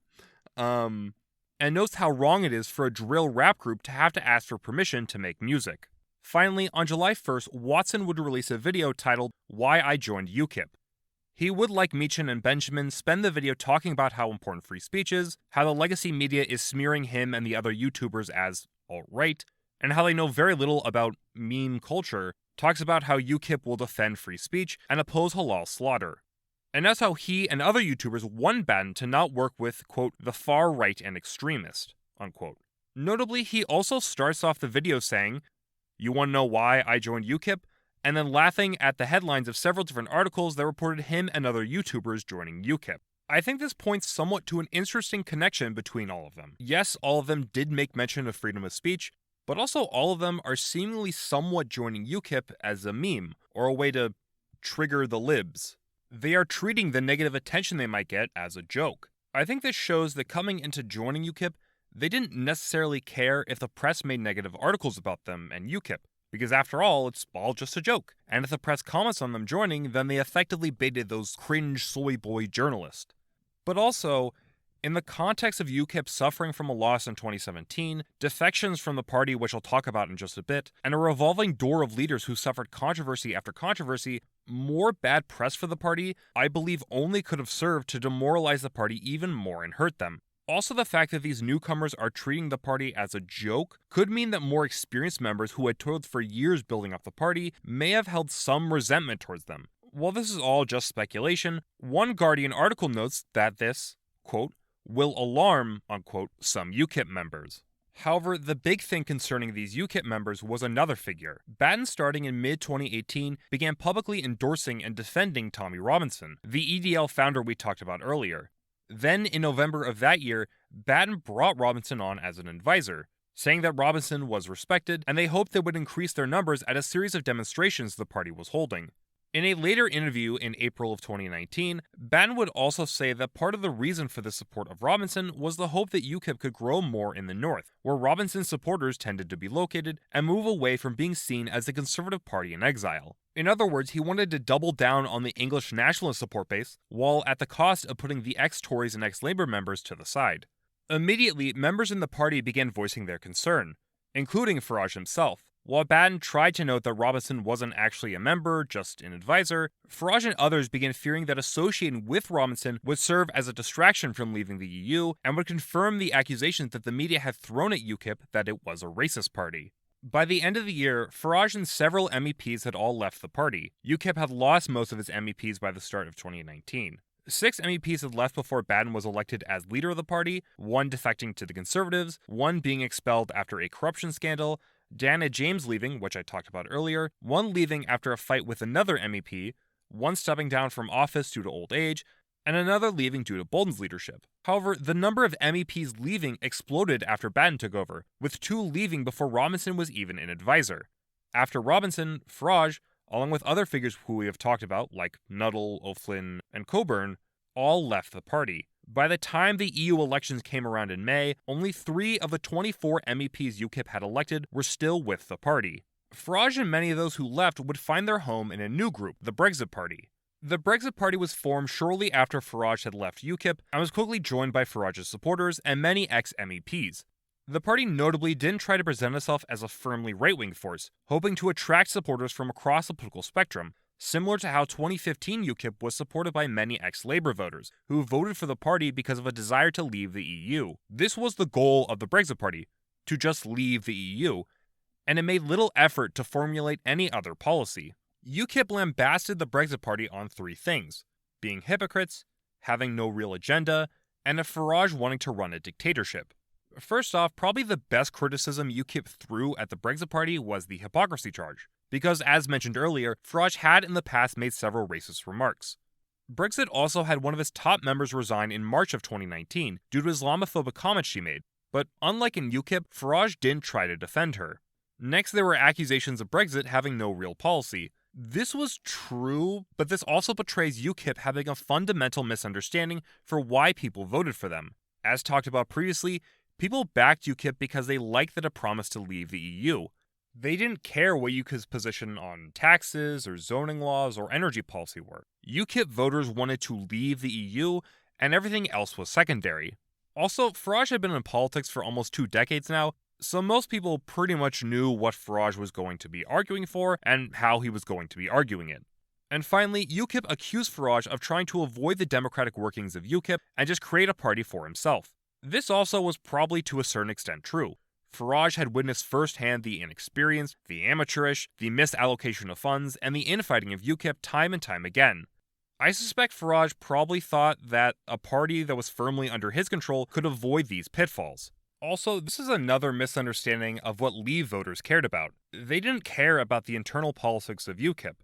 and notes how wrong it is for a drill rap group to have to ask for permission to make music. Finally, on July 1st, Watson would release a video titled Why I Joined UKIP. He would, like Meacham and Benjamin, spend the video talking about how important free speech is, how the legacy media is smearing him and the other YouTubers as alt-right, and how they know very little about meme culture, talks about how UKIP will defend free speech and oppose halal slaughter. And that's how he and other YouTubers won Batten to not work with, quote, the far right and extremist, unquote. Notably, he also starts off the video saying, "You want to know why I joined UKIP?" and then laughing at the headlines of several different articles that reported him and other YouTubers joining UKIP. I think this points somewhat to an interesting connection between all of them. Yes, all of them did make mention of freedom of speech, but also all of them are seemingly somewhat joining UKIP as a meme, or a way to trigger the libs. They are treating the negative attention they might get as a joke. I think this shows that coming into joining UKIP, they didn't necessarily care if the press made negative articles about them and UKIP, because after all, it's all just a joke. And if the press comments on them joining, then they effectively baited those cringe soy boy journalists. But also, in the context of UKIP suffering from a loss in 2017, defections from the party, which I'll talk about in just a bit, and a revolving door of leaders who suffered controversy after controversy, more bad press for the party, I believe, only could have served to demoralize the party even more and hurt them. Also, the fact that these newcomers are treating the party as a joke could mean that more experienced members who had toiled for years building up the party may have held some resentment towards them. While this is all just speculation, one Guardian article notes that this, quote, will alarm, unquote, some UKIP members. However, the big thing concerning these UKIP members was another figure. Batten, starting in mid-2018, began publicly endorsing and defending Tommy Robinson, the EDL founder we talked about earlier. Then, in November of that year, Batten brought Robinson on as an advisor, saying that Robinson was respected and they hoped they would increase their numbers at a series of demonstrations the party was holding. In a later interview in April of 2019, Batten would also say that part of the reason for the support of Robinson was the hope that UKIP could grow more in the north, where Robinson's supporters tended to be located, and move away from being seen as the Conservative Party in exile. In other words, he wanted to double down on the English nationalist support base, while at the cost of putting the ex-Tories and ex-Labour members to the side. Immediately, members in the party began voicing their concern, including Farage himself. While Batten tried to note that Robinson wasn't actually a member, just an advisor, Farage and others began fearing that associating with Robinson would serve as a distraction from leaving the EU and would confirm the accusations that the media had thrown at UKIP that it was a racist party. By the end of the year, Farage and several MEPs had all left the party. UKIP had lost most of its MEPs by the start of 2019. 6 MEPs had left before Batten was elected as leader of the party, 1 defecting to the Conservatives, 1 being expelled after a corruption scandal, Dana James leaving, which I talked about earlier, 1 leaving after a fight with another MEP, 1 stepping down from office due to old age, and another leaving due to Bolton's leadership. However, the number of MEPs leaving exploded after Batten took over, with 2 leaving before Robinson was even an advisor. After Robinson, Farage, along with other figures who we have talked about, like Nuttall, O'Flynn, and Coburn, all left the party. By the time the EU elections came around in May, only 3 of the 24 MEPs UKIP had elected were still with the party. Farage and many of those who left would find their home in a new group, the Brexit Party. The Brexit Party was formed shortly after Farage had left UKIP and was quickly joined by Farage's supporters and many ex-MEPs. The party notably didn't try to present itself as a firmly right-wing force, hoping to attract supporters from across the political spectrum, similar to how 2015 UKIP was supported by many ex-Labour voters, who voted for the party because of a desire to leave the EU. This was the goal of the Brexit Party, to just leave the EU, and it made little effort to formulate any other policy. UKIP lambasted the Brexit Party on 3 things: being hypocrites, having no real agenda, and a Farage wanting to run a dictatorship. First off, probably the best criticism UKIP threw at the Brexit Party was the hypocrisy charge, because as mentioned earlier, Farage had in the past made several racist remarks. Brexit also had one of its top members resign in March of 2019 due to Islamophobic comments she made, but unlike in UKIP, Farage didn't try to defend her. Next, there were accusations of Brexit having no real policy. This was true, but this also portrays UKIP having a fundamental misunderstanding for why people voted for them. As talked about previously, people backed UKIP because they liked that it promised to leave the EU. They didn't care what UKIP's position on taxes or zoning laws or energy policy were. UKIP voters wanted to leave the EU, and everything else was secondary. Also, Farage had been in politics for almost 2 decades now, so most people pretty much knew what Farage was going to be arguing for and how he was going to be arguing it. And finally, UKIP accused Farage of trying to avoid the democratic workings of UKIP and just create a party for himself. This also was probably to a certain extent true. Farage had witnessed firsthand the inexperience, the amateurish, the misallocation of funds, and the infighting of UKIP time and time again. I suspect Farage probably thought that a party that was firmly under his control could avoid these pitfalls. Also, this is another misunderstanding of what Leave voters cared about. They didn't care about the internal politics of UKIP.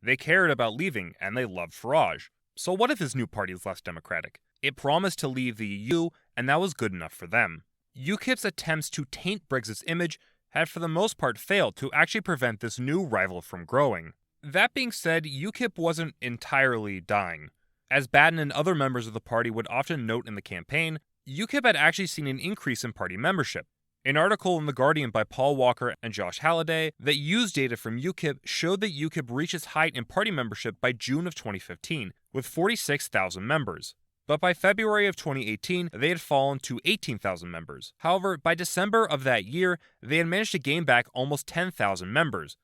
They cared about leaving, and they loved Farage. So what if this new party is less democratic? It promised to leave the EU, and that was good enough for them. UKIP's attempts to taint Brexit's image had for the most part failed to actually prevent this new rival from growing. That being said, UKIP wasn't entirely dying. As Batten and other members of the party would often note in the campaign, UKIP had actually seen an increase in party membership. An article in The Guardian by Paul Walker and Josh Halliday that used data from UKIP showed that UKIP reached its height in party membership by June of 2015, with 46,000 members. But by February of 2018, they had fallen to 18,000 members. However, by December of that year, they had managed to gain back almost 10,000 members.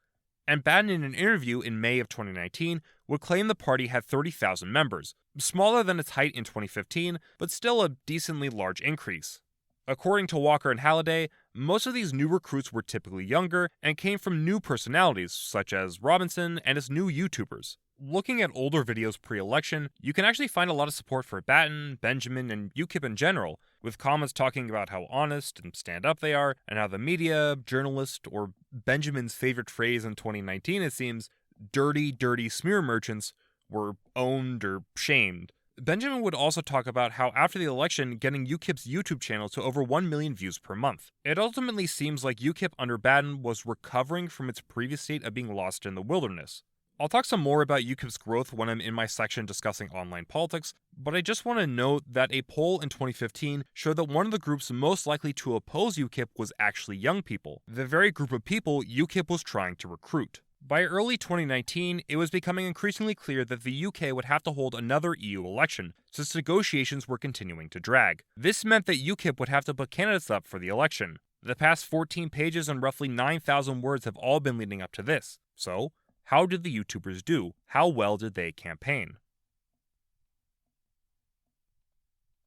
And Batten, in an interview in May of 2019, would claim the party had 30,000 members, smaller than its height in 2015, but still a decently large increase. According to Walker and Halliday, most of these new recruits were typically younger and came from new personalities, such as Robinson and his new YouTubers. Looking at older videos pre-election, you can actually find a lot of support for Batten, Benjamin, and UKIP in general, with comments talking about how honest and stand-up they are, and how the media, journalists, or Benjamin's favorite phrase in 2019 it seems, dirty smear merchants, were owned or shamed. Benjamin would also talk about how after the election, getting UKIP's YouTube channel to over 1 million views per month. It ultimately seems like UKIP under Batten was recovering from its previous state of being lost in the wilderness. I'll talk some more about UKIP's growth when I'm in my section discussing online politics, but I just want to note that a poll in 2015 showed that one of the groups most likely to oppose UKIP was actually young people, the very group of people UKIP was trying to recruit. By early 2019, it was becoming increasingly clear that the UK would have to hold another EU election, since negotiations were continuing to drag. This meant that UKIP would have to put candidates up for the election. The past 14 pages and roughly 9,000 words have all been leading up to this. So, how did the YouTubers do? How well did they campaign?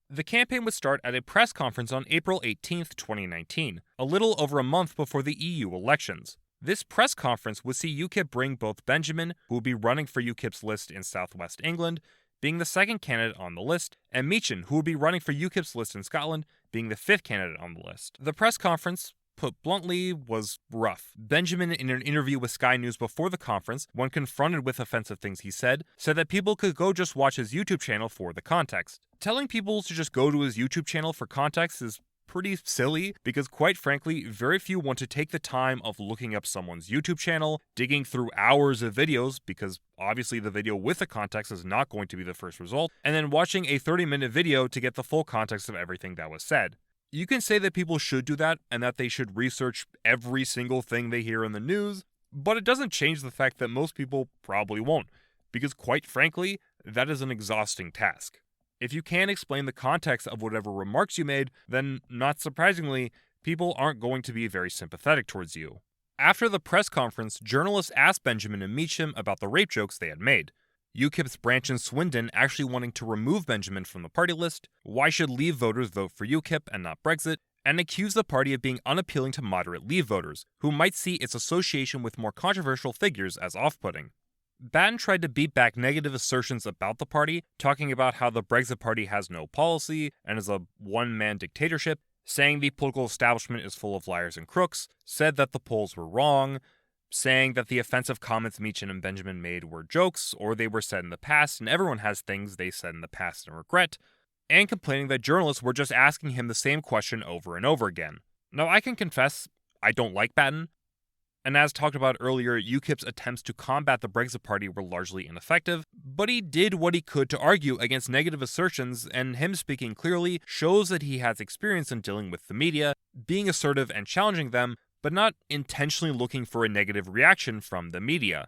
The campaign would start at a press conference on April 18, 2019, a little over a month before the EU elections. This press conference would see UKIP bring both Benjamin, who would be running for UKIP's list in southwest England, being the second candidate on the list, and Meechan, who would be running for UKIP's list in Scotland, being the fifth candidate on the list. The press conference, put bluntly, was rough. Benjamin, in an interview with Sky News before the conference, when confronted with offensive things he said that people could go just watch his YouTube channel for the context. Telling people to just go to his YouTube channel for context is pretty silly because, quite frankly, very few want to take the time of looking up someone's YouTube channel, digging through hours of videos because obviously the video with the context is not going to be the first result, and then watching a 30-minute video to get the full context of everything that was said. You can say that people should do that and that they should research every single thing they hear in the news, but it doesn't change the fact that most people probably won't, because quite frankly, that is an exhausting task. If you can't explain the context of whatever remarks you made, then, not surprisingly, people aren't going to be very sympathetic towards you. After the press conference, journalists asked Benjamin and Meacham about the rape jokes they had made. UKIP's branch in Swindon actually wanting to remove Benjamin from the party list, why should Leave voters vote for UKIP and not Brexit, and accused the party of being unappealing to moderate Leave voters, who might see its association with more controversial figures as off-putting. Batten tried to beat back negative assertions about the party, talking about how the Brexit Party has no policy and is a one-man dictatorship, saying the political establishment is full of liars and crooks, said that the polls were wrong, saying that the offensive comments Meacham and Benjamin made were jokes or they were said in the past and everyone has things they said in the past and regret, and complaining that journalists were just asking him the same question over and over again. Now, I can confess, I don't like Batten. And as talked about earlier, UKIP's attempts to combat the Brexit Party were largely ineffective, but he did what he could to argue against negative assertions, and him speaking clearly shows that he has experience in dealing with the media, being assertive and challenging them, but not intentionally looking for a negative reaction from the media,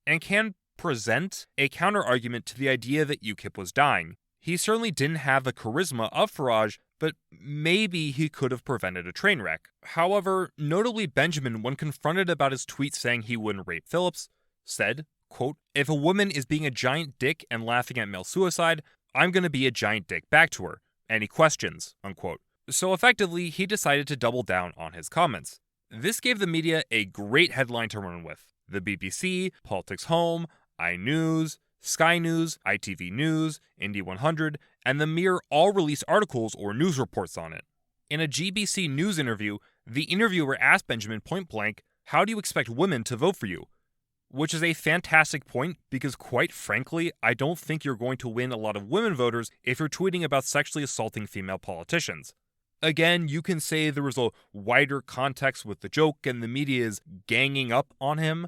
and can present a counter-argument to the idea that UKIP was dying. He certainly didn't have the charisma of Farage, but maybe he could have prevented a train wreck. However, notably Benjamin, when confronted about his tweet saying he wouldn't rape Phillips, said, quote, "If a woman is being a giant dick and laughing at male suicide, I'm going to be a giant dick back to her. Any questions?" unquote. So effectively, he decided to double down on his comments. This gave the media a great headline to run with. The BBC, Politics Home, iNews, Sky News, ITV News, Indy 100, and The Mirror all released articles or news reports on it. In a GBC News interview, the interviewer asked Benjamin point blank, "How do you expect women to vote for you?" Which is a fantastic point because, quite frankly, I don't think you're going to win a lot of women voters if you're tweeting about sexually assaulting female politicians. Again, you can say there was a wider context with the joke and the media is ganging up on him,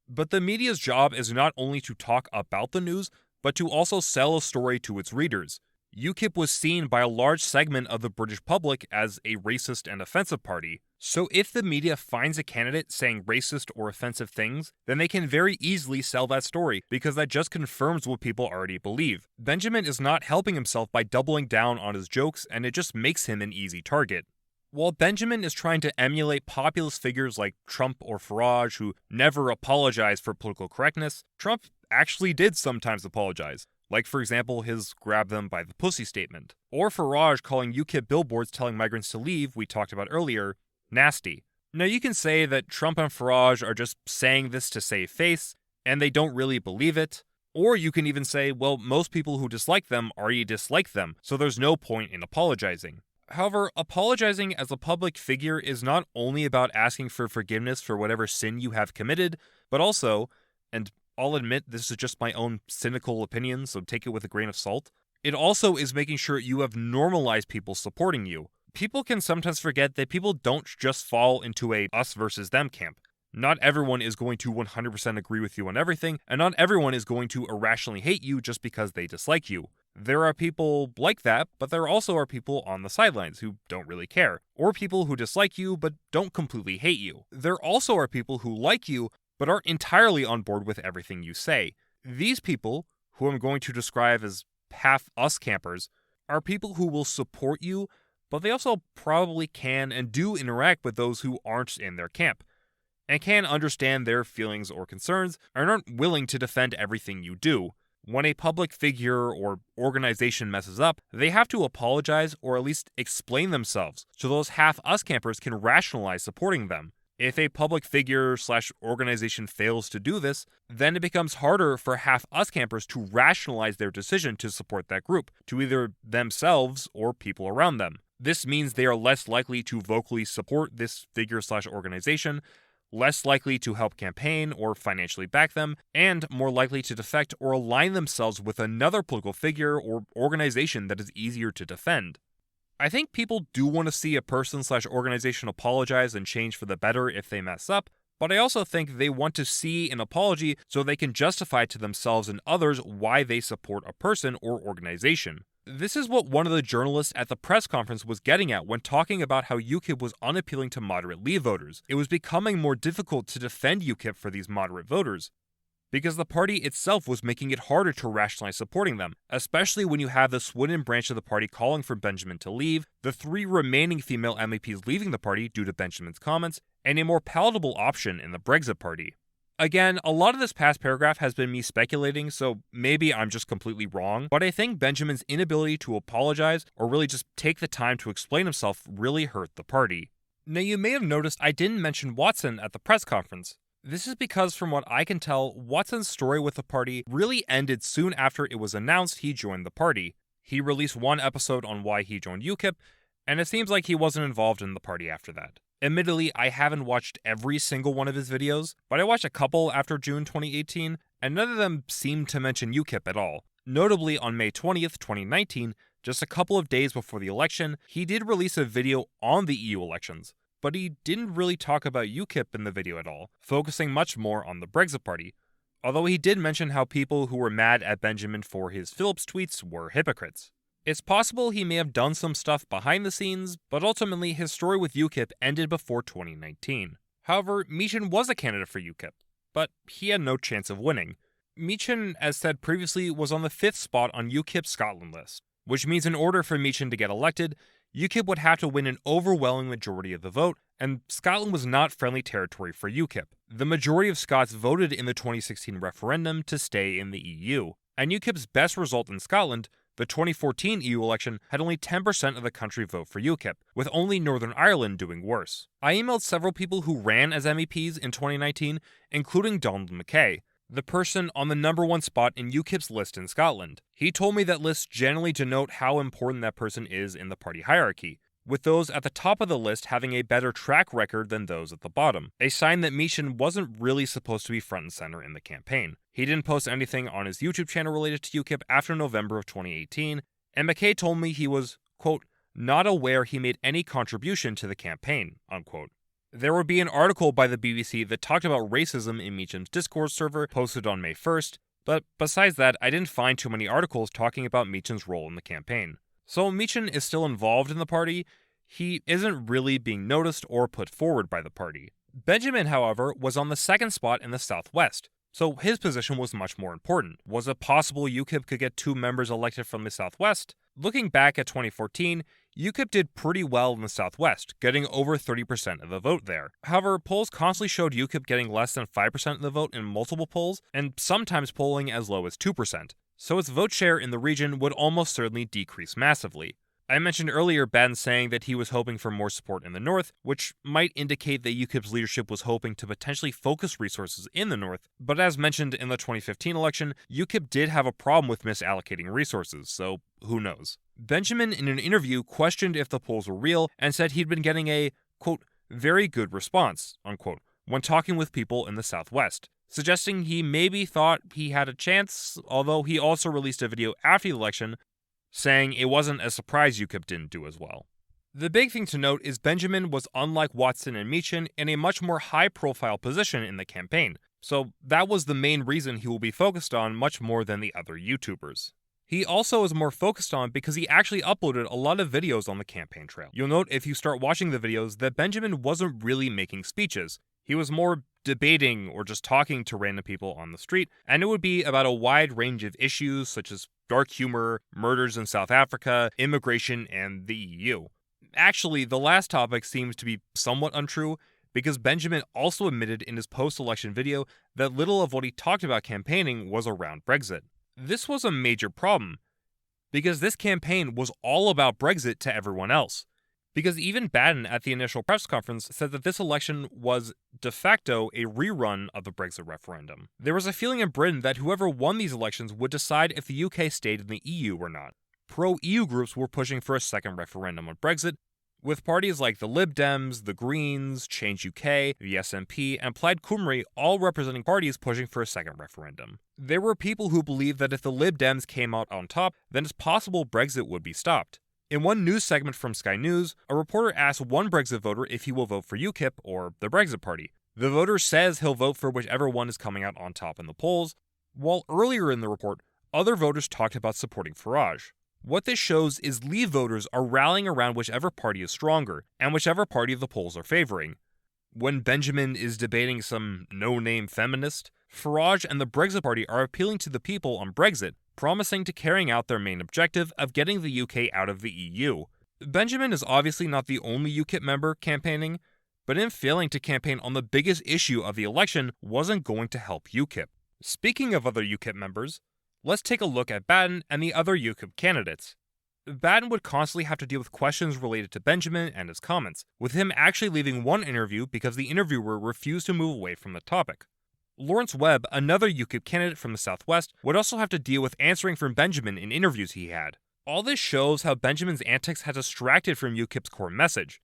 but the media's job is not only to talk about the news, but to also sell a story to its readers. UKIP was seen by a large segment of the British public as a racist and offensive party. So if the media finds a candidate saying racist or offensive things, then they can very easily sell that story because that just confirms what people already believe. Benjamin is not helping himself by doubling down on his jokes, and it just makes him an easy target. While Benjamin is trying to emulate populist figures like Trump or Farage who never apologize for political correctness, Trump actually did sometimes apologize. Like, for example, his grab them by the pussy statement. Or Farage calling UKIP billboards telling migrants to leave, we talked about earlier, nasty. Now, you can say that Trump and Farage are just saying this to save face, and they don't really believe it. Or you can even say, well, most people who dislike them already dislike them, so there's no point in apologizing. However, apologizing as a public figure is not only about asking for forgiveness for whatever sin you have committed, but also, and I'll admit this is just my own cynical opinion, so take it with a grain of salt, it also is making sure you have normalized people supporting you. People can sometimes forget that people don't just fall into a us versus them camp. Not everyone is going to 100% agree with you on everything, and not everyone is going to irrationally hate you just because they dislike you. There are people like that, but there also are people on the sidelines who don't really care, or people who dislike you but don't completely hate you. There also are people who like you but aren't entirely on board with everything you say. These people, who I'm going to describe as half us campers, are people who will support you, but they also probably can and do interact with those who aren't in their camp, and can understand their feelings or concerns, and aren't willing to defend everything you do. When a public figure or organization messes up, they have to apologize or at least explain themselves, so those half us campers can rationalize supporting them. If a public figure / organization fails to do this, then it becomes harder for half us campers to rationalize their decision to support that group, to either themselves or people around them. This means they are less likely to vocally support this figure / organization, less likely to help campaign or financially back them, and more likely to defect or align themselves with another political figure or organization that is easier to defend. I think people do want to see a person/organization apologize and change for the better if they mess up, but I also think they want to see an apology so they can justify to themselves and others why they support a person or organization. This is what one of the journalists at the press conference was getting at when talking about how UKIP was unappealing to moderate Leave voters. It was becoming more difficult to defend UKIP for these moderate voters, because the party itself was making it harder to rationalize supporting them, especially when you have the Swindon branch of the party calling for Benjamin to leave, the 3 remaining female MEPs leaving the party due to Benjamin's comments, and a more palatable option in the Brexit party. Again, a lot of this past paragraph has been me speculating, so maybe I'm just completely wrong, but I think Benjamin's inability to apologize or really just take the time to explain himself really hurt the party. Now, you may have noticed I didn't mention Watson at the press conference. This is because, from what I can tell, Watson's story with the party really ended soon after it was announced he joined the party. He released one episode on why he joined UKIP, and it seems like he wasn't involved in the party after that. Admittedly, I haven't watched every single one of his videos, but I watched a couple after June 2018, and none of them seemed to mention UKIP at all. Notably, on May 20th, 2019, just a couple of days before the election, he did release a video on the EU elections, but he didn't really talk about UKIP in the video at all, focusing much more on the Brexit party, although he did mention how people who were mad at Benjamin for his Phillips tweets were hypocrites. It's possible he may have done some stuff behind the scenes, but ultimately his story with UKIP ended before 2019. However, Meechan was a candidate for UKIP, but he had no chance of winning. Meechan, as said previously, was on the 5th spot on UKIP's Scotland list, which means in order for Meechan to get elected, UKIP would have to win an overwhelming majority of the vote, and Scotland was not friendly territory for UKIP. The majority of Scots voted in the 2016 referendum to stay in the EU, and UKIP's best result in Scotland, the 2014 EU election, had only 10% of the country vote for UKIP, with only Northern Ireland doing worse. I emailed several people who ran as MEPs in 2019, including Donald Mackay, the person on the number 1 spot in UKIP's list in Scotland. He told me that lists generally denote how important that person is in the party hierarchy, with those at the top of the list having a better track record than those at the bottom, a sign that Meechan wasn't really supposed to be front and center in the campaign. He didn't post anything on his YouTube channel related to UKIP after November of 2018, and Mackay told me he was, quote, not aware he made any contribution to the campaign, unquote. There would be an article by the BBC that talked about racism in Meechan's Discord server posted on May 1st, but besides that, I didn't find too many articles talking about Meechan's role in the campaign. So Meechan is still involved in the party. He isn't really being noticed or put forward by the party. Benjamin, however, was on the 2nd spot in the Southwest, so his position was much more important. Was it possible UKIP could get 2 members elected from the Southwest? Looking back at 2014, UKIP did pretty well in the Southwest, getting over 30% of the vote there. However, polls constantly showed UKIP getting less than 5% of the vote in multiple polls, and sometimes polling as low as 2%. So its vote share in the region would almost certainly decrease massively. I mentioned earlier Ben saying that he was hoping for more support in the North, which might indicate that UKIP's leadership was hoping to potentially focus resources in the North, but as mentioned in the 2015 election, UKIP did have a problem with misallocating resources, so who knows. Benjamin, in an interview, questioned if the polls were real and said he'd been getting a, quote, very good response, unquote, when talking with people in the Southwest, suggesting he maybe thought he had a chance, although he also released a video after the election saying it wasn't a surprise UKIP didn't do as well. The big thing to note is Benjamin was, unlike Watson and Meechan, in a much more high-profile position in the campaign, so that was the main reason he will be focused on much more than the other YouTubers. He also is more focused on because he actually uploaded a lot of videos on the campaign trail. You'll note if you start watching the videos that Benjamin wasn't really making speeches. He was more debating or just talking to random people on the street, and it would be about a wide range of issues such as dark humor, murders in South Africa, immigration, and the EU. Actually, the last topic seems to be somewhat untrue, because Benjamin also admitted in his post-election video that little of what he talked about campaigning was around Brexit. This was a major problem, because this campaign was all about Brexit to everyone else. Because even Baden at the initial press conference said that this election was de facto a rerun of the Brexit referendum. There was a feeling in Britain that whoever won these elections would decide if the UK stayed in the EU or not. Pro-EU groups were pushing for a second referendum on Brexit, with parties like the Lib Dems, the Greens, Change UK, the SNP, and Plaid Cymru all representing parties pushing for a second referendum. There were people who believed that if the Lib Dems came out on top, then it's possible Brexit would be stopped. In one news segment from Sky News, a reporter asked one Brexit voter if he will vote for UKIP or the Brexit Party. The voter says he'll vote for whichever one is coming out on top in the polls, while earlier in the report, other voters talked about supporting Farage. What this shows is Leave voters are rallying around whichever party is stronger, and whichever party the polls are favoring. When Benjamin is debating some no-name feminist, Farage and the Brexit Party are appealing to the people on Brexit, promising to carrying out their main objective of getting the UK out of the EU. Benjamin is obviously not the only UKIP member campaigning, but him failing to campaign on the biggest issue of the election wasn't going to help UKIP. Speaking of other UKIP members, let's take a look at Batten and the other UKIP candidates. Batten would constantly have to deal with questions related to Benjamin and his comments, with him actually leaving one interview because the interviewer refused to move away from the topic. Lawrence Webb, another UKIP candidate from the Southwest, would also have to deal with answering from Benjamin in interviews he had. All this shows how Benjamin's antics had distracted from UKIP's core message.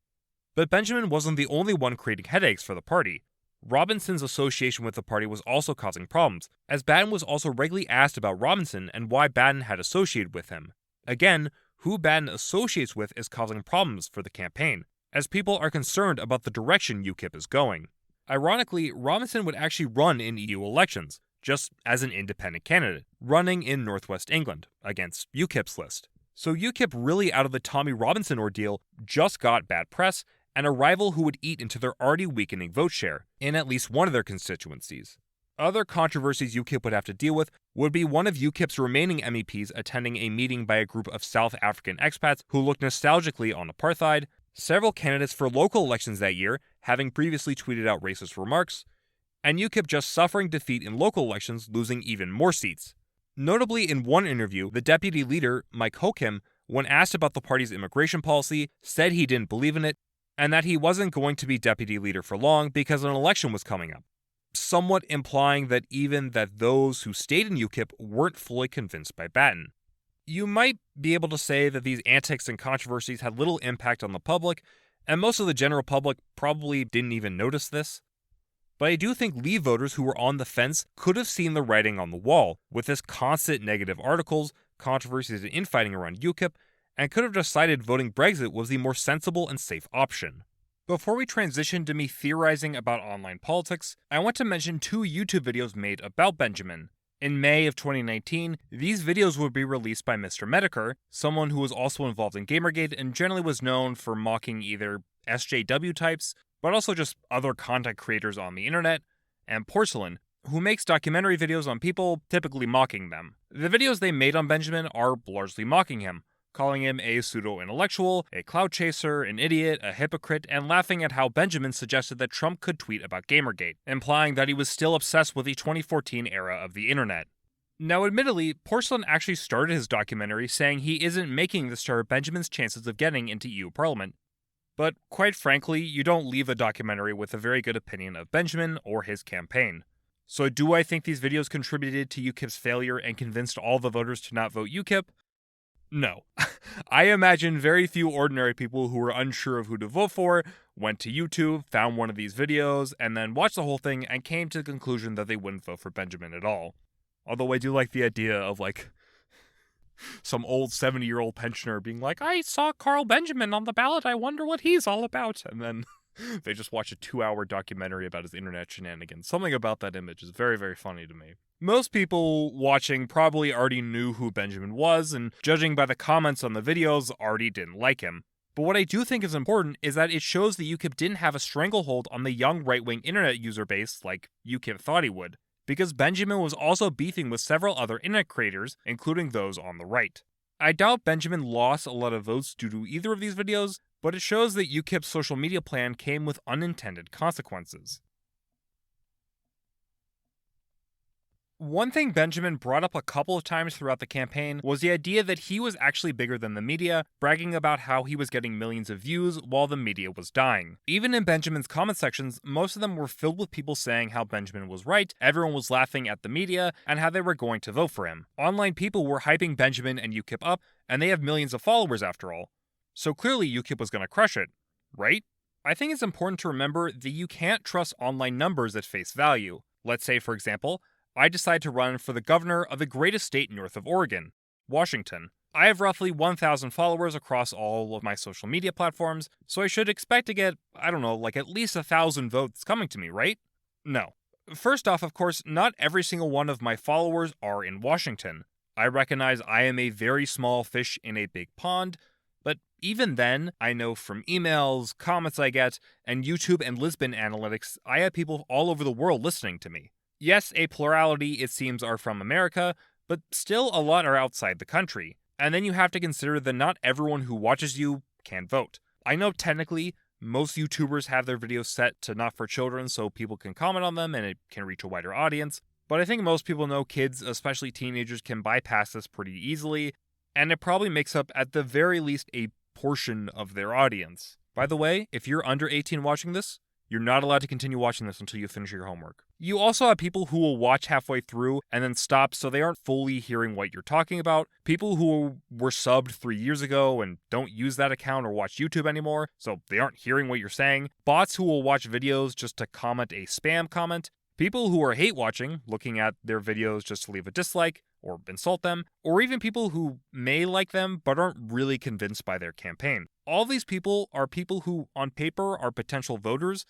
But Benjamin wasn't the only one creating headaches for the party. Robinson's association with the party was also causing problems, as Batten was also regularly asked about Robinson and why Batten had associated with him. Again, who Batten associates with is causing problems for the campaign, as people are concerned about the direction UKIP is going. Ironically, Robinson would actually run in EU elections, just as an independent candidate, running in northwest England, against UKIP's list. So UKIP, really out of the Tommy Robinson ordeal, just got bad press, and a rival who would eat into their already weakening vote share, in at least one of their constituencies. Other controversies UKIP would have to deal with would be one of UKIP's remaining MEPs attending a meeting by a group of South African expats who looked nostalgically on apartheid, several candidates for local elections that year having previously tweeted out racist remarks, and UKIP just suffering defeat in local elections, losing even more seats. Notably, in one interview, the deputy leader, Mike Hokim, when asked about the party's immigration policy, said he didn't believe in it, and that he wasn't going to be deputy leader for long because an election was coming up, somewhat implying that even that those who stayed in UKIP weren't fully convinced by Batten. You might be able to say that these antics and controversies had little impact on the public, and most of the general public probably didn't even notice this. But I do think Leave voters who were on the fence could have seen the writing on the wall, with this constant negative articles, controversies and infighting around UKIP, and could have decided voting Brexit was the more sensible and safe option. Before we transition to me theorizing about online politics, I want to mention two YouTube videos made about Benjamin. In May of 2019, these videos would be released by Mr. Medicare, someone who was also involved in Gamergate and generally was known for mocking either SJW types, but also just other content creators on the internet, and Porcelain, who makes documentary videos on people, typically mocking them. The videos they made on Benjamin are largely mocking him, calling him a pseudo-intellectual, a cloud chaser, an idiot, a hypocrite, and laughing at how Benjamin suggested that Trump could tweet about Gamergate, implying that he was still obsessed with the 2014 era of the internet. Now, admittedly, Porcelain actually started his documentary saying he isn't making this to hurt Benjamin's chances of getting into EU Parliament. But quite frankly, you don't leave a documentary with a very good opinion of Benjamin or his campaign. So do I think these videos contributed to UKIP's failure and convinced all the voters to not vote UKIP? No. I imagine very few ordinary people who were unsure of who to vote for went to YouTube, found one of these videos, and then watched the whole thing and came to the conclusion that they wouldn't vote for Benjamin at all. Although I do like the idea of, some old 70-year-old pensioner being like, I saw Carl Benjamin on the ballot, I wonder what he's all about. And then they just watch a 2-hour documentary about his internet shenanigans. Something about that image is very, very funny to me. Most people watching probably already knew who Benjamin was, and judging by the comments on the videos, already didn't like him. But what I do think is important is that it shows that UKIP didn't have a stranglehold on the young right-wing internet user base like UKIP thought he would, because Benjamin was also beefing with several other internet creators, including those on the right. I doubt Benjamin lost a lot of votes due to either of these videos, but it shows that UKIP's social media plan came with unintended consequences. One thing Benjamin brought up a couple of times throughout the campaign was the idea that he was actually bigger than the media, bragging about how he was getting millions of views while the media was dying. Even in Benjamin's comment sections, most of them were filled with people saying how Benjamin was right, everyone was laughing at the media, and how they were going to vote for him. Online people were hyping Benjamin and UKIP up, and they have millions of followers after all. So clearly UKIP was going to crush it, right? I think it's important to remember that you can't trust online numbers at face value. Let's say, for example, I decide to run for the governor of the greatest state north of Oregon, Washington. I have roughly 1,000 followers across all of my social media platforms, so I should expect to get, at least 1,000 votes coming to me, right? No. First off, of course, not every single one of my followers are in Washington. I recognize I am a very small fish in a big pond, but even then, I know from emails, comments I get, and YouTube and Lisbon analytics, I have people all over the world listening to me. Yes, a plurality, it seems, are from America, but still a lot are outside the country. And then you have to consider that not everyone who watches you can vote. I know technically, most YouTubers have their videos set to not for children so people can comment on them and it can reach a wider audience, but I think most people know kids, especially teenagers, can bypass this pretty easily, and it probably makes up at the very least a portion of their audience. By the way, if you're under 18 watching this, you're not allowed to continue watching this until you finish your homework. You also have people who will watch halfway through and then stop so they aren't fully hearing what you're talking about. People who were subbed 3 years ago and don't use that account or watch YouTube anymore, so they aren't hearing what you're saying. Bots who will watch videos just to comment a spam comment. People who are hate watching, looking at their videos just to leave a dislike or insult them, or even people who may like them but aren't really convinced by their campaign. All these people are people who, on paper, are potential voters,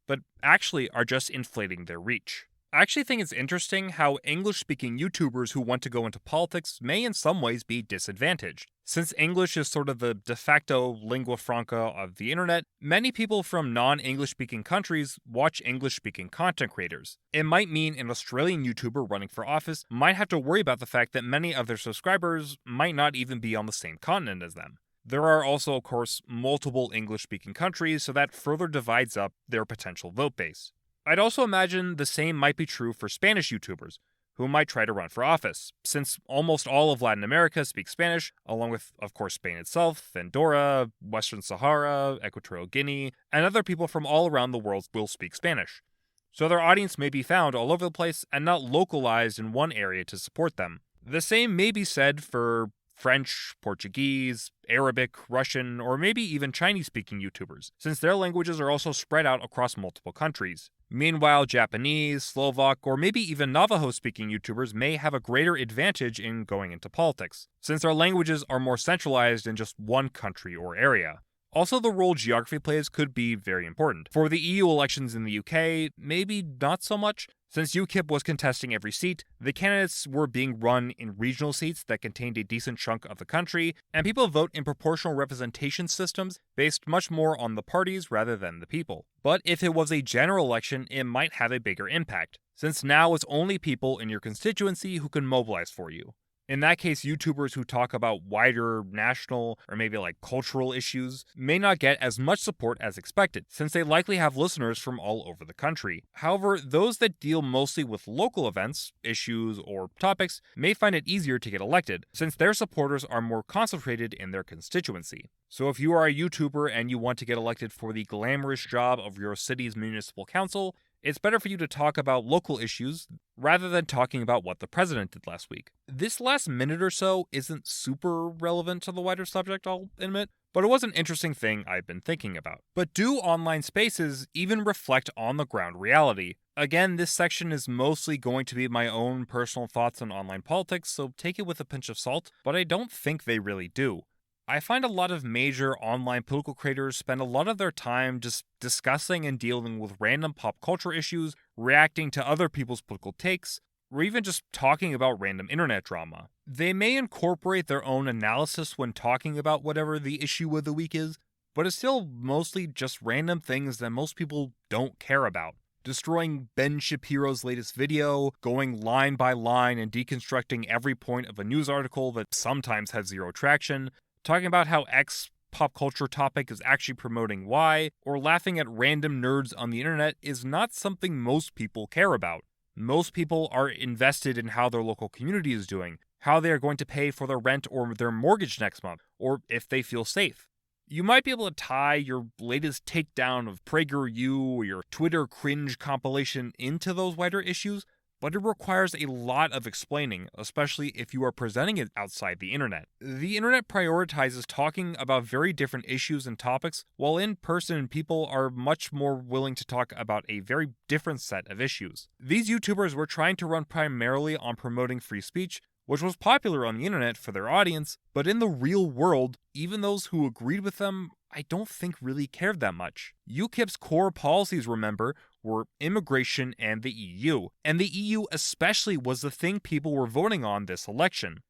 but actually are just inflating their reach. I actually think it's interesting how English-speaking YouTubers who want to go into politics may in some ways be disadvantaged. Since English is sort of the de facto lingua franca of the internet, many people from non-English-speaking countries watch English-speaking content creators. It might mean an Australian YouTuber running for office might have to worry about the fact that many of their subscribers might not even be on the same continent as them. There are also, of course, multiple English-speaking countries, so that further divides up their potential vote base. I'd also imagine the same might be true for Spanish YouTubers, who might try to run for office, since almost all of Latin America speaks Spanish, along with, of course, Spain itself, Andorra, Western Sahara, Equatorial Guinea, and other people from all around the world will speak Spanish. So their audience may be found all over the place and not localized in one area to support them. The same may be said for French, Portuguese, Arabic, Russian, or maybe even Chinese-speaking YouTubers, since their languages are also spread out across multiple countries. Meanwhile, Japanese, Slovak, or maybe even Navajo-speaking YouTubers may have a greater advantage in going into politics, since their languages are more centralized in just one country or area. Also, the role geography plays could be very important. For the EU elections in the UK, maybe not so much. Since UKIP was contesting every seat, the candidates were being run in regional seats that contained a decent chunk of the country, and people vote in proportional representation systems based much more on the parties rather than the people. But if it was a general election, it might have a bigger impact, since now it's only people in your constituency who can mobilize for you. In that case, YouTubers who talk about wider national or maybe cultural issues may not get as much support as expected, since they likely have listeners from all over the country. However, those that deal mostly with local events, issues, or topics may find it easier to get elected, since their supporters are more concentrated in their constituency. So if you are a YouTuber and you want to get elected for the glamorous job of your city's municipal council, it's better for you to talk about local issues rather than talking about what the president did last week. This last minute or so isn't super relevant to the wider subject, I'll admit, but it was an interesting thing I've been thinking about. But do online spaces even reflect on the ground reality? Again, this section is mostly going to be my own personal thoughts on online politics, so take it with a pinch of salt, but I don't think they really do. I find a lot of major online political creators spend a lot of their time just discussing and dealing with random pop culture issues, reacting to other people's political takes, or even just talking about random internet drama. They may incorporate their own analysis when talking about whatever the issue of the week is, but it's still mostly just random things that most people don't care about. Destroying Ben Shapiro's latest video, going line by line and deconstructing every point of a news article that sometimes has zero traction, talking about how X pop culture topic is actually promoting Y, or laughing at random nerds on the internet is not something most people care about. Most people are invested in how their local community is doing, how they are going to pay for their rent or their mortgage next month, or if they feel safe. You might be able to tie your latest takedown of PragerU or your Twitter cringe compilation into those wider issues, but it requires a lot of explaining, especially if you are presenting it outside the internet. The internet prioritizes talking about very different issues and topics, while in-person people are much more willing to talk about a very different set of issues. These YouTubers were trying to run primarily on promoting free speech, which was popular on the internet for their audience, but in the real world, even those who agreed with them, I don't think really cared that much. UKIP's core policies, remember, were immigration and the EU, and the EU especially was the thing people were voting on this election.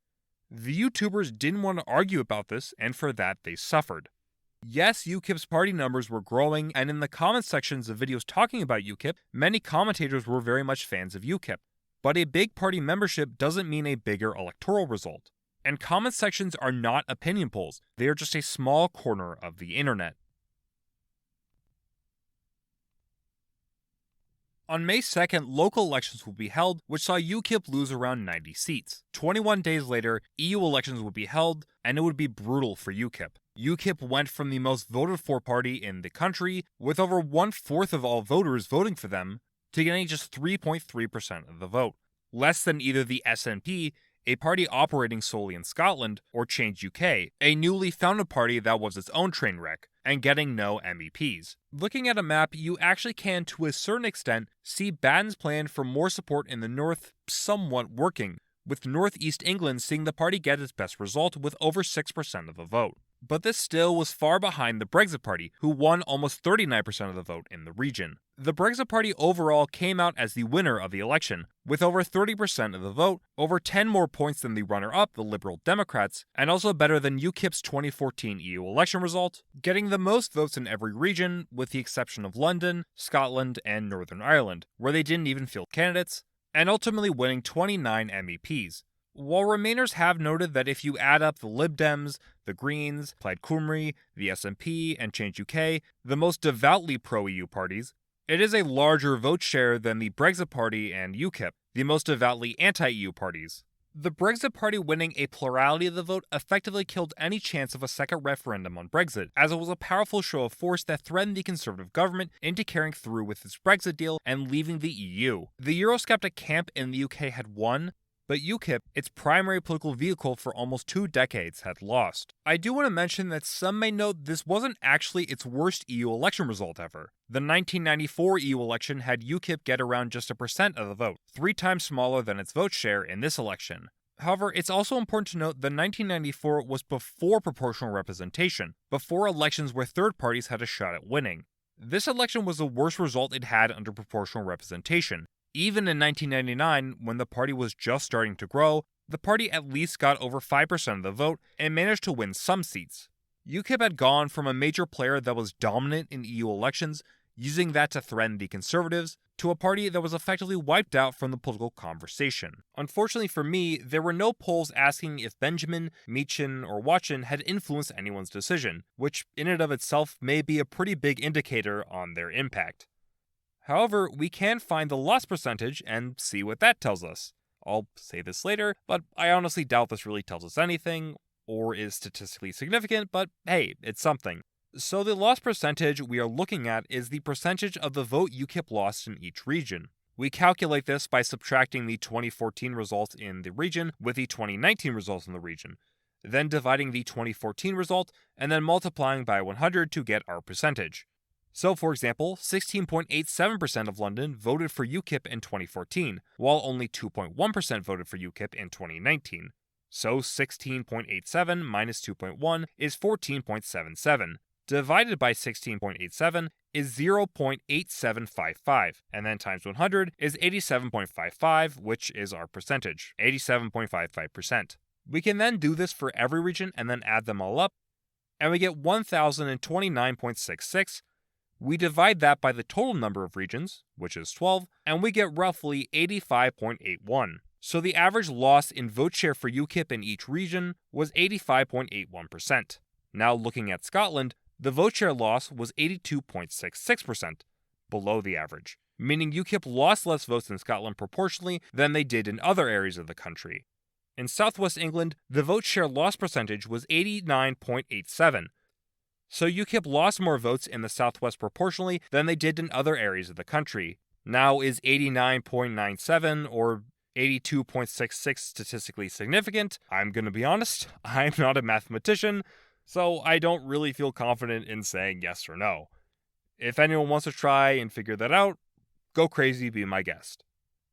The YouTubers didn't want to argue about this, and for that they suffered. Yes, UKIP's party numbers were growing, and in the comment sections of videos talking about UKIP, many commentators were very much fans of UKIP. But a big party membership doesn't mean a bigger electoral result. And comment sections are not opinion polls, they are just a small corner of the internet. On May 2nd, local elections would be held, which saw UKIP lose around 90 seats. 21 days later, EU elections would be held, and it would be brutal for UKIP. UKIP went from the most voted for party in the country, with over 1/4 of all voters voting for them, to getting just 3.3% of the vote. Less than either the SNP, a party operating solely in Scotland, or Change UK, a newly founded party that was its own train wreck, and getting no MEPs. Looking at a map, you actually can, to a certain extent, see Batten's plan for more support in the north somewhat working, with North East England seeing the party get its best result with over 6% of the vote. But this still was far behind the Brexit Party, who won almost 39% of the vote in the region. The Brexit Party overall came out as the winner of the election, with over 30% of the vote, over 10 more points than the runner-up, the Liberal Democrats, and also better than UKIP's 2014 EU election result, getting the most votes in every region, with the exception of London, Scotland, and Northern Ireland, where they didn't even field candidates, and ultimately winning 29 MEPs. While Remainers have noted that if you add up the Lib Dems, the Greens, Plaid Cymru, the SNP, and Change UK, the most devoutly pro-EU parties, it is a larger vote share than the Brexit Party and UKIP, the most devoutly anti-EU parties. The Brexit Party winning a plurality of the vote effectively killed any chance of a second referendum on Brexit, as it was a powerful show of force that threatened the Conservative government into carrying through with its Brexit deal and leaving the EU. The Eurosceptic camp in the UK had won, but UKIP, its primary political vehicle for almost 2 decades, had lost. I do want to mention that some may note this wasn't actually its worst EU election result ever. The 1994 EU election had UKIP get around just 1% of the vote, 3 times smaller than its vote share in this election. However, it's also important to note that 1994 was before proportional representation, before elections where third parties had a shot at winning. This election was the worst result it had under proportional representation. Even in 1999, when the party was just starting to grow, the party at least got over 5% of the vote and managed to win some seats. UKIP had gone from a major player that was dominant in EU elections, using that to threaten the Conservatives, to a party that was effectively wiped out from the political conversation. Unfortunately for me, there were no polls asking if Benjamin, Meechan, or Watson had influenced anyone's decision, which in and of itself may be a pretty big indicator on their impact. However, we can find the loss percentage and see what that tells us. I'll say this later, but I honestly doubt this really tells us anything, or is statistically significant, but hey, it's something. So the loss percentage we are looking at is the percentage of the vote UKIP lost in each region. We calculate this by subtracting the 2014 results in the region with the 2019 results in the region, then dividing the 2014 result, and then multiplying by 100 to get our percentage. So, for example, 16.87% of London voted for UKIP in 2014, while only 2.1% voted for UKIP in 2019. So 16.87 minus 2.1 is 14.77. Divided by 16.87 is 0.8755, and then times 100 is 87.55, which is our percentage, 87.55%. We can then do this for every region and then add them all up, and we get 1,029.66. We divide that by the total number of regions, which is 12, and we get roughly 85.81. So the average loss in vote share for UKIP in each region was 85.81%. Now looking at Scotland, the vote share loss was 82.66%, below the average, meaning UKIP lost less votes in Scotland proportionally than they did in other areas of the country. In southwest England, the vote share loss percentage was 89.87%. So UKIP lost more votes in the southwest proportionally than they did in other areas of the country. Now, is 89.97 or 82.66 statistically significant? I'm going to be honest, I'm not a mathematician, so I don't really feel confident in saying yes or no. If anyone wants to try and figure that out, go crazy, be my guest.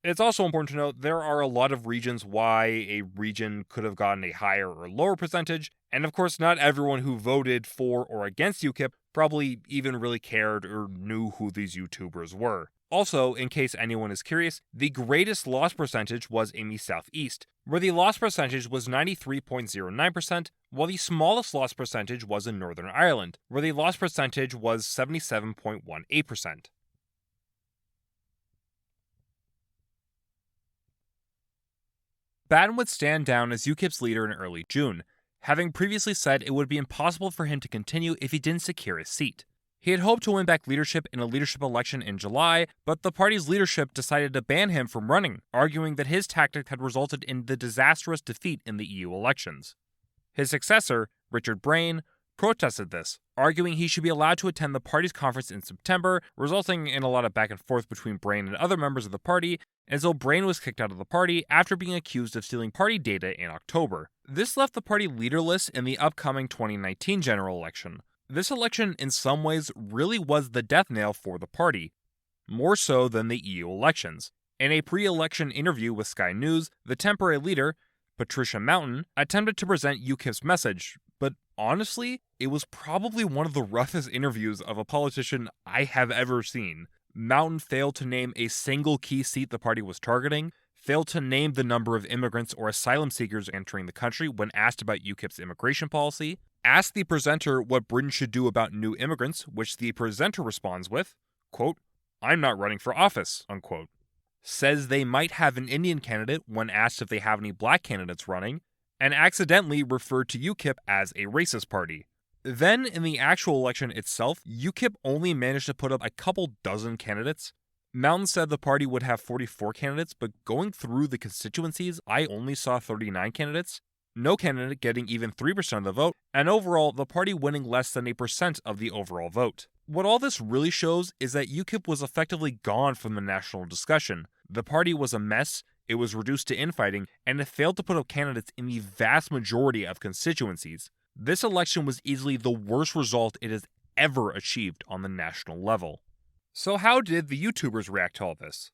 It's also important to note there are a lot of regions why a region could have gotten a higher or lower percentage, and of course not everyone who voted for or against UKIP probably even really cared or knew who these YouTubers were. Also, in case anyone is curious, the greatest loss percentage was in the southeast, where the loss percentage was 93.09%, while the smallest loss percentage was in Northern Ireland, where the loss percentage was 77.18%. Batten would stand down as UKIP's leader in early June, having previously said it would be impossible for him to continue if he didn't secure his seat. He had hoped to win back leadership in a leadership election in July, but the party's leadership decided to ban him from running, arguing that his tactic had resulted in the disastrous defeat in the EU elections. His successor, Richard Brain, protested this, arguing he should be allowed to attend the party's conference in September, resulting in a lot of back and forth between Brain and other members of the party, until Brain was kicked out of the party after being accused of stealing party data in October. This left the party leaderless in the upcoming 2019 general election. This election in some ways really was the death knell for the party, more so than the EU elections. In a pre-election interview with Sky News, the temporary leader, Patricia Mountain, attempted to present UKIP's message, but honestly, it was probably one of the roughest interviews of a politician I have ever seen. Mountain failed to name a single key seat the party was targeting, failed to name the number of immigrants or asylum seekers entering the country when asked about UKIP's immigration policy, asked the presenter what Britain should do about new immigrants, which the presenter responds with, quote, "I'm not running for office," unquote. Says they might have an Indian candidate when asked if they have any black candidates running, and accidentally referred to UKIP as a racist party. Then, in the actual election itself, UKIP only managed to put up a couple dozen candidates. Mountain said the party would have 44 candidates, but going through the constituencies, I only saw 39 candidates. No candidate getting even 3% of the vote, and overall, the party winning less than 1% of the overall vote. What all this really shows is that UKIP was effectively gone from the national discussion. The party was a mess, it was reduced to infighting, and it failed to put up candidates in the vast majority of constituencies. This election was easily the worst result it has ever achieved on the national level. So how did the YouTubers react to all this?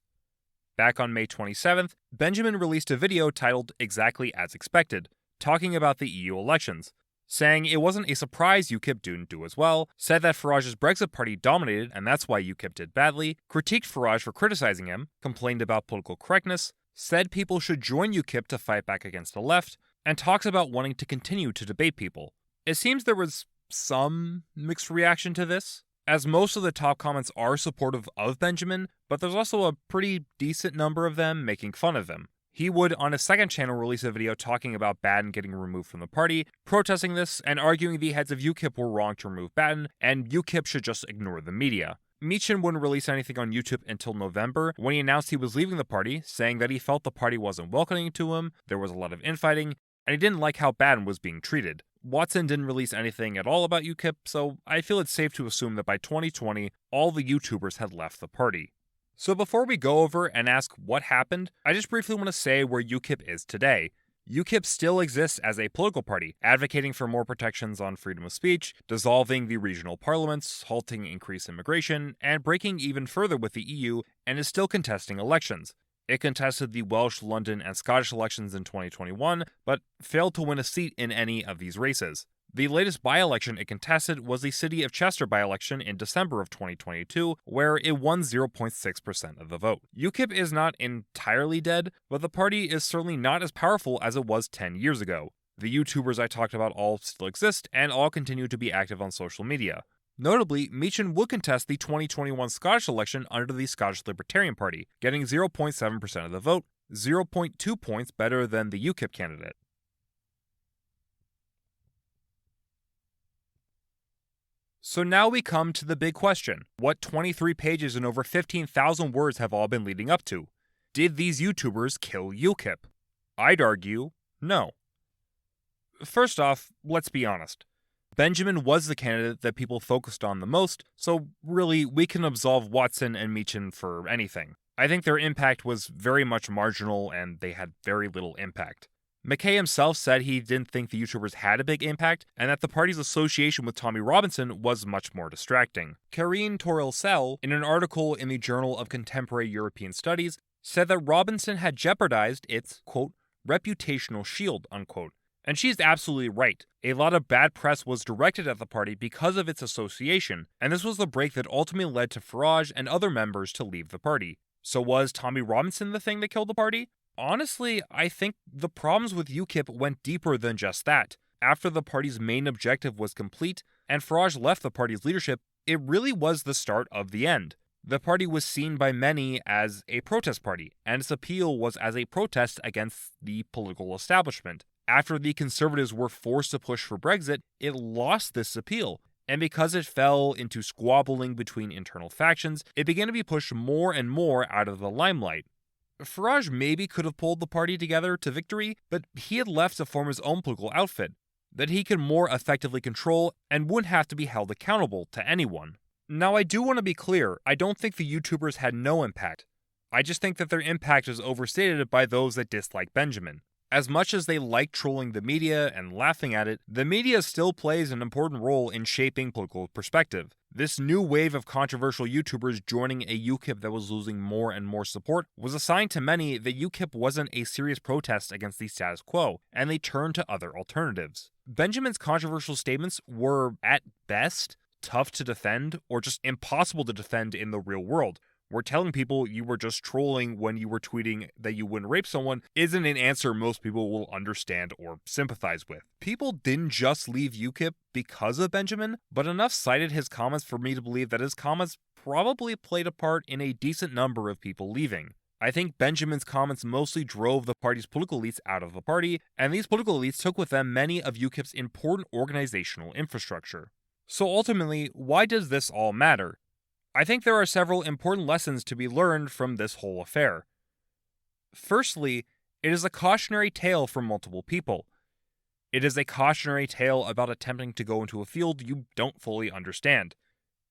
Back on May 27th, Benjamin released a video titled Exactly As Expected, talking about the EU elections, saying it wasn't a surprise UKIP didn't do as well, said that Farage's Brexit party dominated and that's why UKIP did badly, critiqued Farage for criticizing him, complained about political correctness, said people should join UKIP to fight back against the left, and talks about wanting to continue to debate people. It seems there was some mixed reaction to this, as most of the top comments are supportive of Benjamin, but there's also a pretty decent number of them making fun of him. He would, on his second channel, release a video talking about Batten getting removed from the party, protesting this, and arguing the heads of UKIP were wrong to remove Batten, and UKIP should just ignore the media. Meechin wouldn't release anything on YouTube until November, when he announced he was leaving the party, saying that he felt the party wasn't welcoming to him, there was a lot of infighting, and he didn't like how Batten was being treated. Watson didn't release anything at all about UKIP, so I feel it's safe to assume that by 2020, all the YouTubers had left the party. So before we go over and ask what happened, I just briefly want to say where UKIP is today. UKIP still exists as a political party, advocating for more protections on freedom of speech, dissolving the regional parliaments, halting increased immigration, and breaking even further with the EU, and is still contesting elections. It contested the Welsh, London, and Scottish elections in 2021, but failed to win a seat in any of these races. The latest by-election it contested was the City of Chester by-election in December of 2022, where it won 0.6% of the vote. UKIP is not entirely dead, but the party is certainly not as powerful as it was 10 years ago. The YouTubers I talked about all still exist, and all continue to be active on social media. Notably, Meechin would contest the 2021 Scottish election under the Scottish Libertarian Party, getting 0.7% of the vote, 0.2 points better than the UKIP candidate. So now we come to the big question. What 23 pages and over 15,000 words have all been leading up to? Did these YouTubers kill UKIP? I'd argue, no. First off, let's be honest. Benjamin was the candidate that people focused on the most, so really, we can absolve Watson and Meechin for anything. I think their impact was very much marginal and they had very little impact. McKay himself said he didn't think the YouTubers had a big impact, and that the party's association with Tommy Robinson was much more distracting. Karine Toril-Sell, in an article in the Journal of Contemporary European Studies, said that Robinson had jeopardized its, quote, reputational shield, unquote. And she's absolutely right. A lot of bad press was directed at the party because of its association, and this was the break that ultimately led to Farage and other members to leave the party. So was Tommy Robinson the thing that killed the party? Honestly, I think the problems with UKIP went deeper than just that. After the party's main objective was complete, and Farage left the party's leadership, it really was the start of the end. The party was seen by many as a protest party, and its appeal was as a protest against the political establishment. After the Conservatives were forced to push for Brexit, it lost this appeal, and because it fell into squabbling between internal factions, it began to be pushed more and more out of the limelight. Farage maybe could have pulled the party together to victory, but he had left to form his own political outfit that he could more effectively control and wouldn't have to be held accountable to anyone. Now, I do want to be clear, I don't think the YouTubers had no impact. I just think that their impact is overstated by those that dislike Benjamin. As much as they like trolling the media and laughing at it, the media still plays an important role in shaping political perspective. This new wave of controversial YouTubers joining a UKIP that was losing more and more support was a sign to many that UKIP wasn't a serious protest against the status quo, and they turned to other alternatives. Benjamin's controversial statements were, at best, tough to defend or just impossible to defend in the real world. Where telling people you were just trolling when you were tweeting that you wouldn't rape someone isn't an answer most people will understand or sympathize with. People didn't just leave UKIP because of Benjamin, but enough cited his comments for me to believe that his comments probably played a part in a decent number of people leaving. I think Benjamin's comments mostly drove the party's political elites out of the party, and these political elites took with them many of UKIP's important organizational infrastructure. So ultimately, why does this all matter? I think there are several important lessons to be learned from this whole affair. Firstly, it is a cautionary tale for multiple people. It is a cautionary tale about attempting to go into a field you don't fully understand.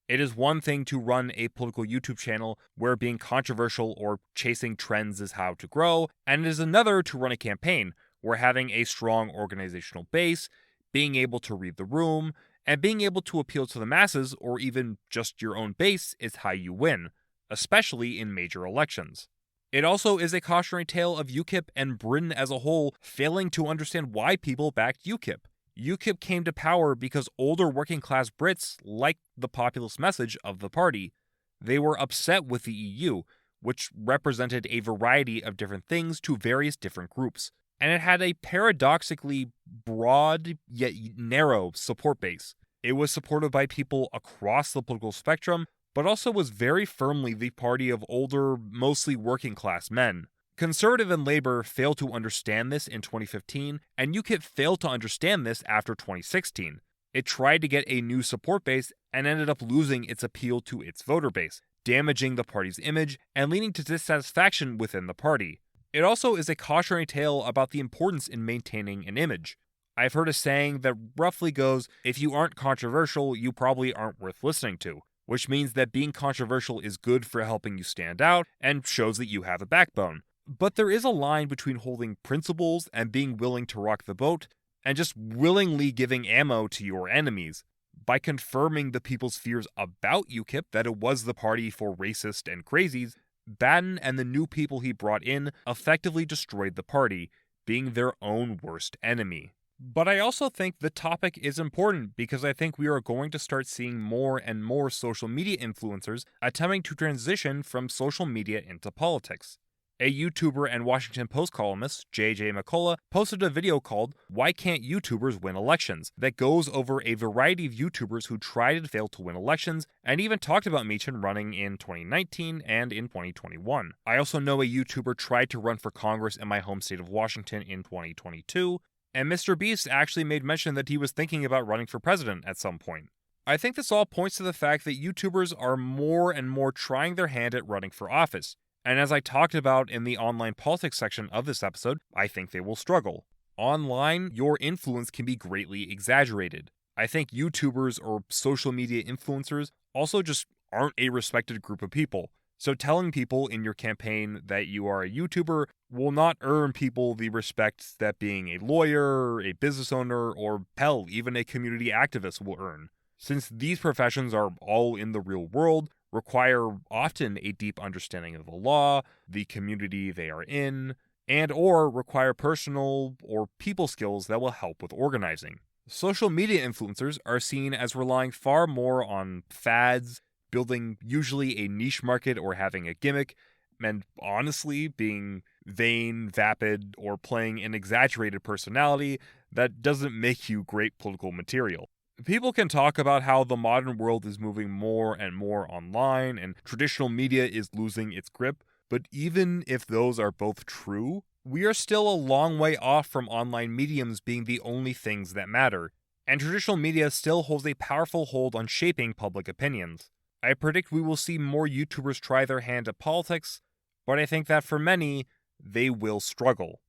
It is one thing to run a political YouTube channel where being controversial or chasing trends is how to grow, and it is another to run a campaign where having a strong organizational base, being able to read the room, and being able to appeal to the masses or even just your own base is how you win, especially in major elections. It also is a cautionary tale of UKIP and Britain as a whole failing to understand why people backed UKIP. UKIP came to power because older working class Brits liked the populist message of the party. They were upset with the EU, which represented a variety of different things to various different groups. And it had a paradoxically broad yet narrow support base. It was supported by people across the political spectrum, but also was very firmly the party of older, mostly working class men. Conservative and Labour failed to understand this in 2015, and UKIP failed to understand this after 2016. It tried to get a new support base and ended up losing its appeal to its voter base, damaging the party's image and leading to dissatisfaction within the party. It also is a cautionary tale about the importance in maintaining an image. I've heard a saying that roughly goes, if you aren't controversial, you probably aren't worth listening to, which means that being controversial is good for helping you stand out and shows that you have a backbone. But there is a line between holding principles and being willing to rock the boat, and just willingly giving ammo to your enemies. By confirming the people's fears about UKIP that it was the party for racists and crazies, Batten and the new people he brought in effectively destroyed the party, being their own worst enemy. But I also think the topic is important because I think we are going to start seeing more and more social media influencers attempting to transition from social media into politics. A YouTuber and Washington Post columnist, JJ McCullough, posted a video called "Why Can't YouTubers Win Elections?" that goes over a variety of YouTubers who tried and failed to win elections, and even talked about Meechan running in 2019 and in 2021. I also know a YouTuber tried to run for Congress in my home state of Washington in 2022, and Mr. Beast actually made mention that he was thinking about running for president at some point. I think this all points to the fact that YouTubers are more and more trying their hand at running for office. And as I talked about in the online politics section of this episode, I think they will struggle. Online, your influence can be greatly exaggerated. I think YouTubers or social media influencers also just aren't a respected group of people. So telling people in your campaign that you are a YouTuber will not earn people the respect that being a lawyer, a business owner, or hell, even a community activist will earn. Since these professions are all in the real world, require often a deep understanding of the law, the community they are in, and or require personal or people skills that will help with organizing. Social media influencers are seen as relying far more on fads, building usually a niche market or having a gimmick, and honestly being vain, vapid, or playing an exaggerated personality that doesn't make you great political material. People can talk about how the modern world is moving more and more online and traditional media is losing its grip, but even if those are both true, we are still a long way off from online mediums being the only things that matter, and traditional media still holds a powerful hold on shaping public opinions. I predict we will see more YouTubers try their hand at politics, but I think that for many, they will struggle.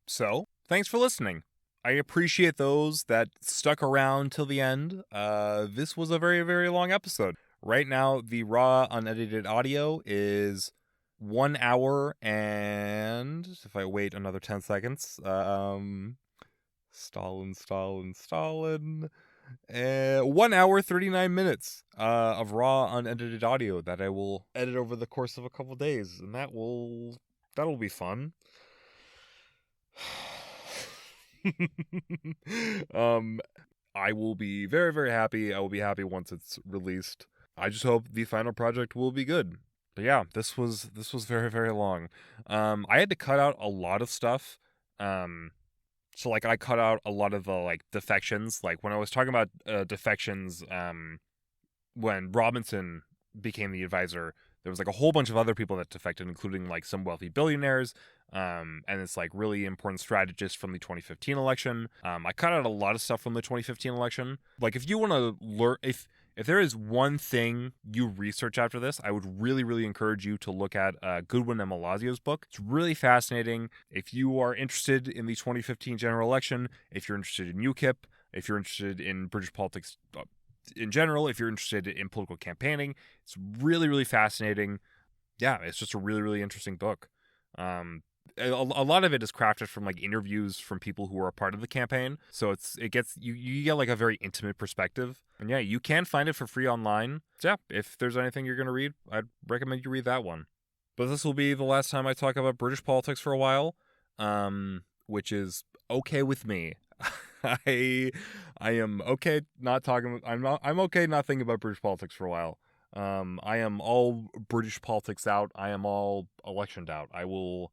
So, thanks for listening. I appreciate those that stuck around till the end. This was a very, very long episode. Right now, the raw, unedited audio is 1 hour and, if I wait another 10 seconds, Stalin. 1 hour, 39 minutes of raw, unedited audio that I will edit over the course of a couple days, and that'll be fun. I will be very, very happy. I will be happy once it's released. I just hope the final project will be good. But yeah, this was very, very long. I had to cut out a lot of stuff. So I cut out a lot of the defections. Like when I was talking about defections, when Robinson became the advisor, there was a whole bunch of other people that defected, including some wealthy billionaires, and it's really important strategists from the 2015 election. I cut out a lot of stuff from the 2015 election. If you want to learn, if there is one thing you research after this, I would really, really encourage you to look at Goodwin and Malazio's book. It's really fascinating. If you are interested in the 2015 general election, if you're interested in UKIP, if you're interested in British politics in general, if you're interested in political campaigning, it's really, really fascinating. Yeah, it's just a really, really interesting book. A lot of it is crafted from interviews from people who were a part of the campaign, so it gets you get a very intimate perspective. And yeah, you can find it for free online. So yeah, if there's anything you're gonna read, I'd recommend you read that one. But this will be the last time I talk about British politics for a while, which is okay with me. I am okay not talking. I'm okay not thinking about British politics for a while. I am all British politics out. I am all electioned out. I will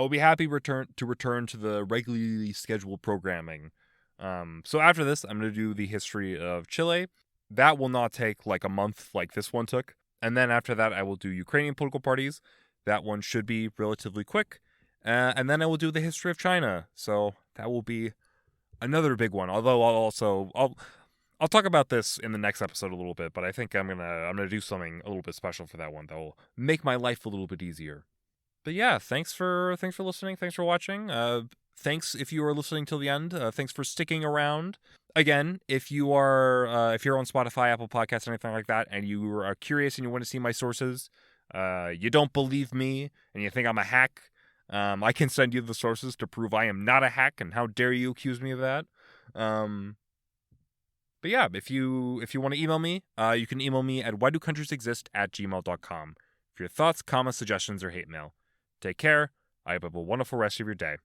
be happy to return to the regularly scheduled programming. So after this, I'm going to do the history of Chile. That will not take a month like this one took. And then after that, I will do Ukrainian political parties. That one should be relatively quick. And then I will do the history of China. So that will be another big one. Although I'll talk about this in the next episode a little bit, but I think I'm gonna do something a little bit special for that one that will make my life a little bit easier. But yeah, thanks for listening. Thanks for watching. Thanks if you are listening till the end. Thanks for sticking around. Again, if you're on Spotify, Apple Podcasts, anything like that, and you are curious and you want to see my sources, you don't believe me, and you think I'm a hack, I can send you the sources to prove I am not a hack, and how dare you accuse me of that. But yeah, if you want to email me, you can email me at whydocountriesexist@gmail.com for your thoughts, comments, suggestions, or hate mail. Take care. I hope you have a wonderful rest of your day.